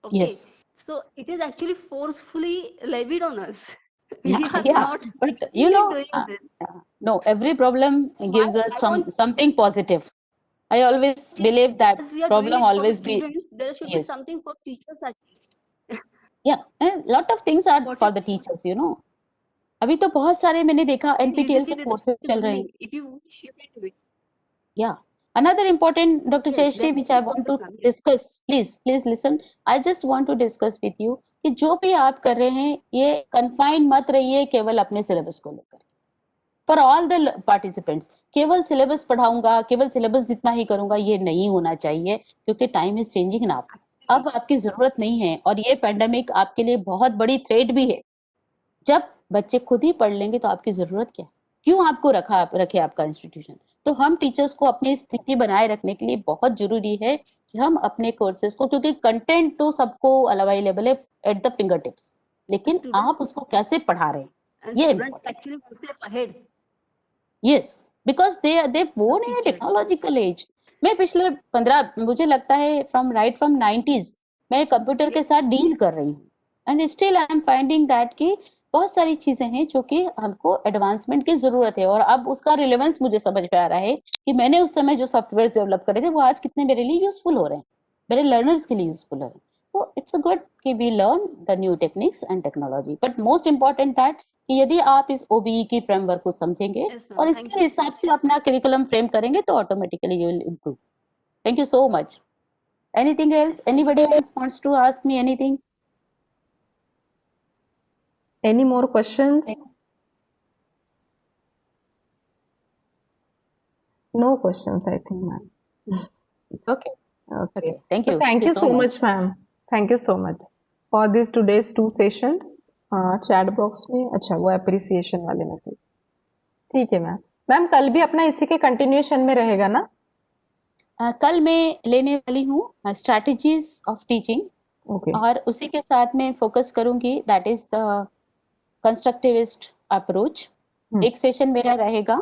Speaker 3: Okay,
Speaker 1: Yes.
Speaker 3: so it is actually forcefully levied on us.
Speaker 1: Yeah,
Speaker 3: We are
Speaker 1: yeah.
Speaker 3: not
Speaker 1: But
Speaker 3: willingly doing this.
Speaker 1: no, every problem
Speaker 3: So
Speaker 1: gives us
Speaker 3: I want,
Speaker 1: something positive. I always believe that
Speaker 3: as we are doing
Speaker 1: problem
Speaker 3: it for the
Speaker 1: always be
Speaker 3: students, there should be
Speaker 1: yes.
Speaker 3: something for teachers at least.
Speaker 1: Yeah, and lot of things are
Speaker 3: What
Speaker 1: for
Speaker 3: is
Speaker 1: the teachers, you know. अभी तो बहुत सारे मैंने देखा NPTEL
Speaker 3: UGC
Speaker 1: के
Speaker 3: did
Speaker 1: कोर्सेज
Speaker 3: is
Speaker 1: चल रहे हैं.
Speaker 3: willing. If you wish, you can do it.
Speaker 1: Yeah. Another important, Dr.
Speaker 3: Yes,
Speaker 1: Jayashree, which
Speaker 3: definitely
Speaker 1: I want to
Speaker 3: process, ma'am. Yes.
Speaker 1: discuss, please listen. I just want to discuss with you कि जो भी आप कर रहे हैं ये कन्फाइंड मत रहिए केवल अपने सिलेबस को लेकर. फॉर ऑल द पार्टिसिपेंट्स, केवल सिलेबस पढ़ाऊंगा, केवल सिलेबस जितना ही करूंगा, ये नहीं होना चाहिए क्योंकि टाइम इज चेंजिंग नाउ. अब आपकी जरूरत नहीं है और ये पैंडेमिक आपके लिए बहुत बड़ी थ्रेट भी है. जब बच्चे खुद ही पढ़ लेंगे तो आपकी जरूरत क्या, क्यों आपको रखे आपका इंस्टीट्यूशन. तो हम टीचर्स को अपनी स्थिति बनाए रखने के लिए बहुत जरूरी है कि हम अपने कोर्सेज को, क्योंकि कंटेंट तो सबको अवेलेबल है एट द फिंगर टिप्स, लेकिन आप
Speaker 3: Students
Speaker 1: उसको कैसे पढ़ा रहे हैं
Speaker 3: and
Speaker 1: ये
Speaker 3: students
Speaker 1: important.
Speaker 3: actually one step ahead.
Speaker 1: Yes, because they born in
Speaker 3: Teacher.
Speaker 1: Technological age. मैं पिछले 15 मुझे लगता है राइट फ्रॉम 90s मैं कंप्यूटर के साथ
Speaker 3: Yes.
Speaker 1: डील कर रही हूँ and still I am finding that कि बहुत सारी चीजें हैं जो कि हमको एडवांसमेंट की जरूरत है. और अब उसका रिलेवेंस मुझे समझ में आ रहा है कि मैंने उस समय जो सॉफ्टवेयर डेवलप करे थे वो आज कितने मेरे लिए यूजफुल हो रहे हैं, मेरे लर्नर्स के लिए यूजफुल हो रहे हैं. तो इट्स गुड कि we learn the new techniques and technology, but most important that कि यदि आप इस OBE की फ्रेमवर्क को समझेंगे
Speaker 3: Yes,
Speaker 1: और
Speaker 3: ma'am. Thank
Speaker 1: इसके
Speaker 3: you.
Speaker 1: हिसाब से अपना करिकुलम फ्रेम करेंगे तो automatically you will improve. Thank you so much. Anything else?
Speaker 3: Yes, thank you.
Speaker 1: Anybody else wants to ask me anything?
Speaker 2: Any more questions? No questions, I think, ma'am.
Speaker 1: Okay.
Speaker 2: Okay.
Speaker 1: Okay. Thank
Speaker 2: So
Speaker 1: you.
Speaker 2: thank you so much, ma'am. Thank you so much for these today's 2 sessions. Chat box में अच्छा वो appreciation वाले मैसेज. ठीक है मैम. मैम कल भी अपना इसी के कंटिन्यूएशन में रहेगा ना?
Speaker 1: कल मैं लेने वाली हूँ स्ट्रैटेजीज ऑफ टीचिंग
Speaker 2: ओके.
Speaker 1: और उसी के साथ में फोकस करूंगी that is the constructivist approach. एक सेशन मेरा रहेगा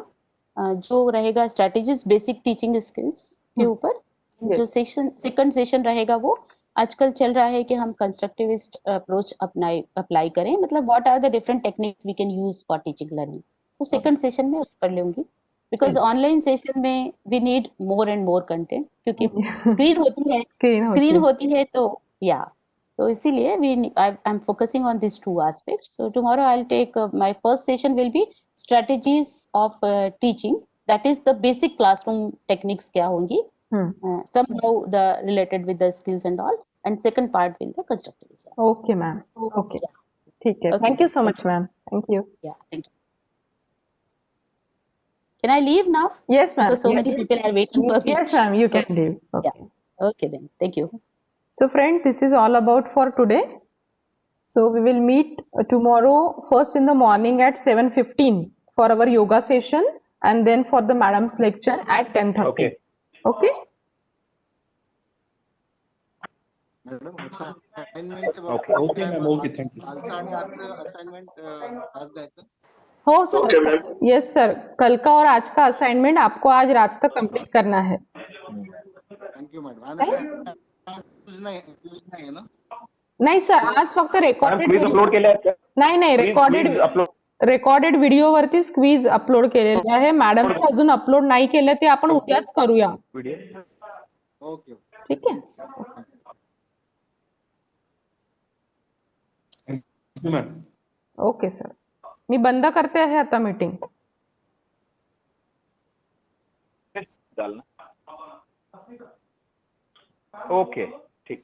Speaker 1: जो रहेगा स्ट्रैटेजीज बेसिक टीचिंग स्किल्स के ऊपर. जो सेकंड सेशन रहेगा वो आजकल चल रहा है कि हम कंस्ट्रक्टिविस्ट अप्रोच अप्लाई करें, मतलब what are the different techniques we can use for teaching learning. तो सेकंड सेशन में उस पर लूंगी बिकॉज ऑनलाइन सेशन में we need more and more content क्योंकि स्क्रीन होती है तो या तो इसीलिए I am focusing on this 2 aspects. So tomorrow I'll take my first session will be strategies of teaching, that is the basic classroom techniques क्या होंगी, somehow the related with the skills and all, and second part will be constructivism.
Speaker 2: Okay ma'am. Okay.
Speaker 1: Yeah.
Speaker 2: ठीक है.
Speaker 1: Okay.
Speaker 2: Thank you so much ma'am. Thank you.
Speaker 1: Yeah, thank you. Can I leave now?
Speaker 2: Yes ma'am.
Speaker 1: Because so many people are waiting for me.
Speaker 2: Yes ma'am, you can leave. Okay.
Speaker 1: Yeah. Okay then. Thank you.
Speaker 2: So friend, this is all about for today. So we will meet tomorrow first in the morning at 7:15 for our yoga session and then for the madam's lecture at 10:30.
Speaker 4: Okay.
Speaker 2: Okay?
Speaker 4: Okay. Okay, ma'am. Okay, thank you.
Speaker 2: हो सर. यस सर, कल का और आज का असाइनमेंट आपको आज रात तक कंप्लीट करना है.
Speaker 5: Thank you madam.
Speaker 2: नाही सर, आज फक्त रेकॉर्डेड
Speaker 4: क्विज अपलोड केले आहेत का?
Speaker 2: नाही
Speaker 4: Quiz
Speaker 2: रेकॉर्डेड व्हिडिओवरती क्विज अपलोड केलेले आहे. मॅडमचे अजून अपलोड नाही केले, ते आपण उद्याच करूया.
Speaker 4: व्हिडिओ.
Speaker 5: ओके.
Speaker 2: ठीक आहे.
Speaker 4: मॅम.
Speaker 2: ओके सर, मी बंद करते आहे आता मीटिंग.
Speaker 4: झालं ना? ओके, ठीक.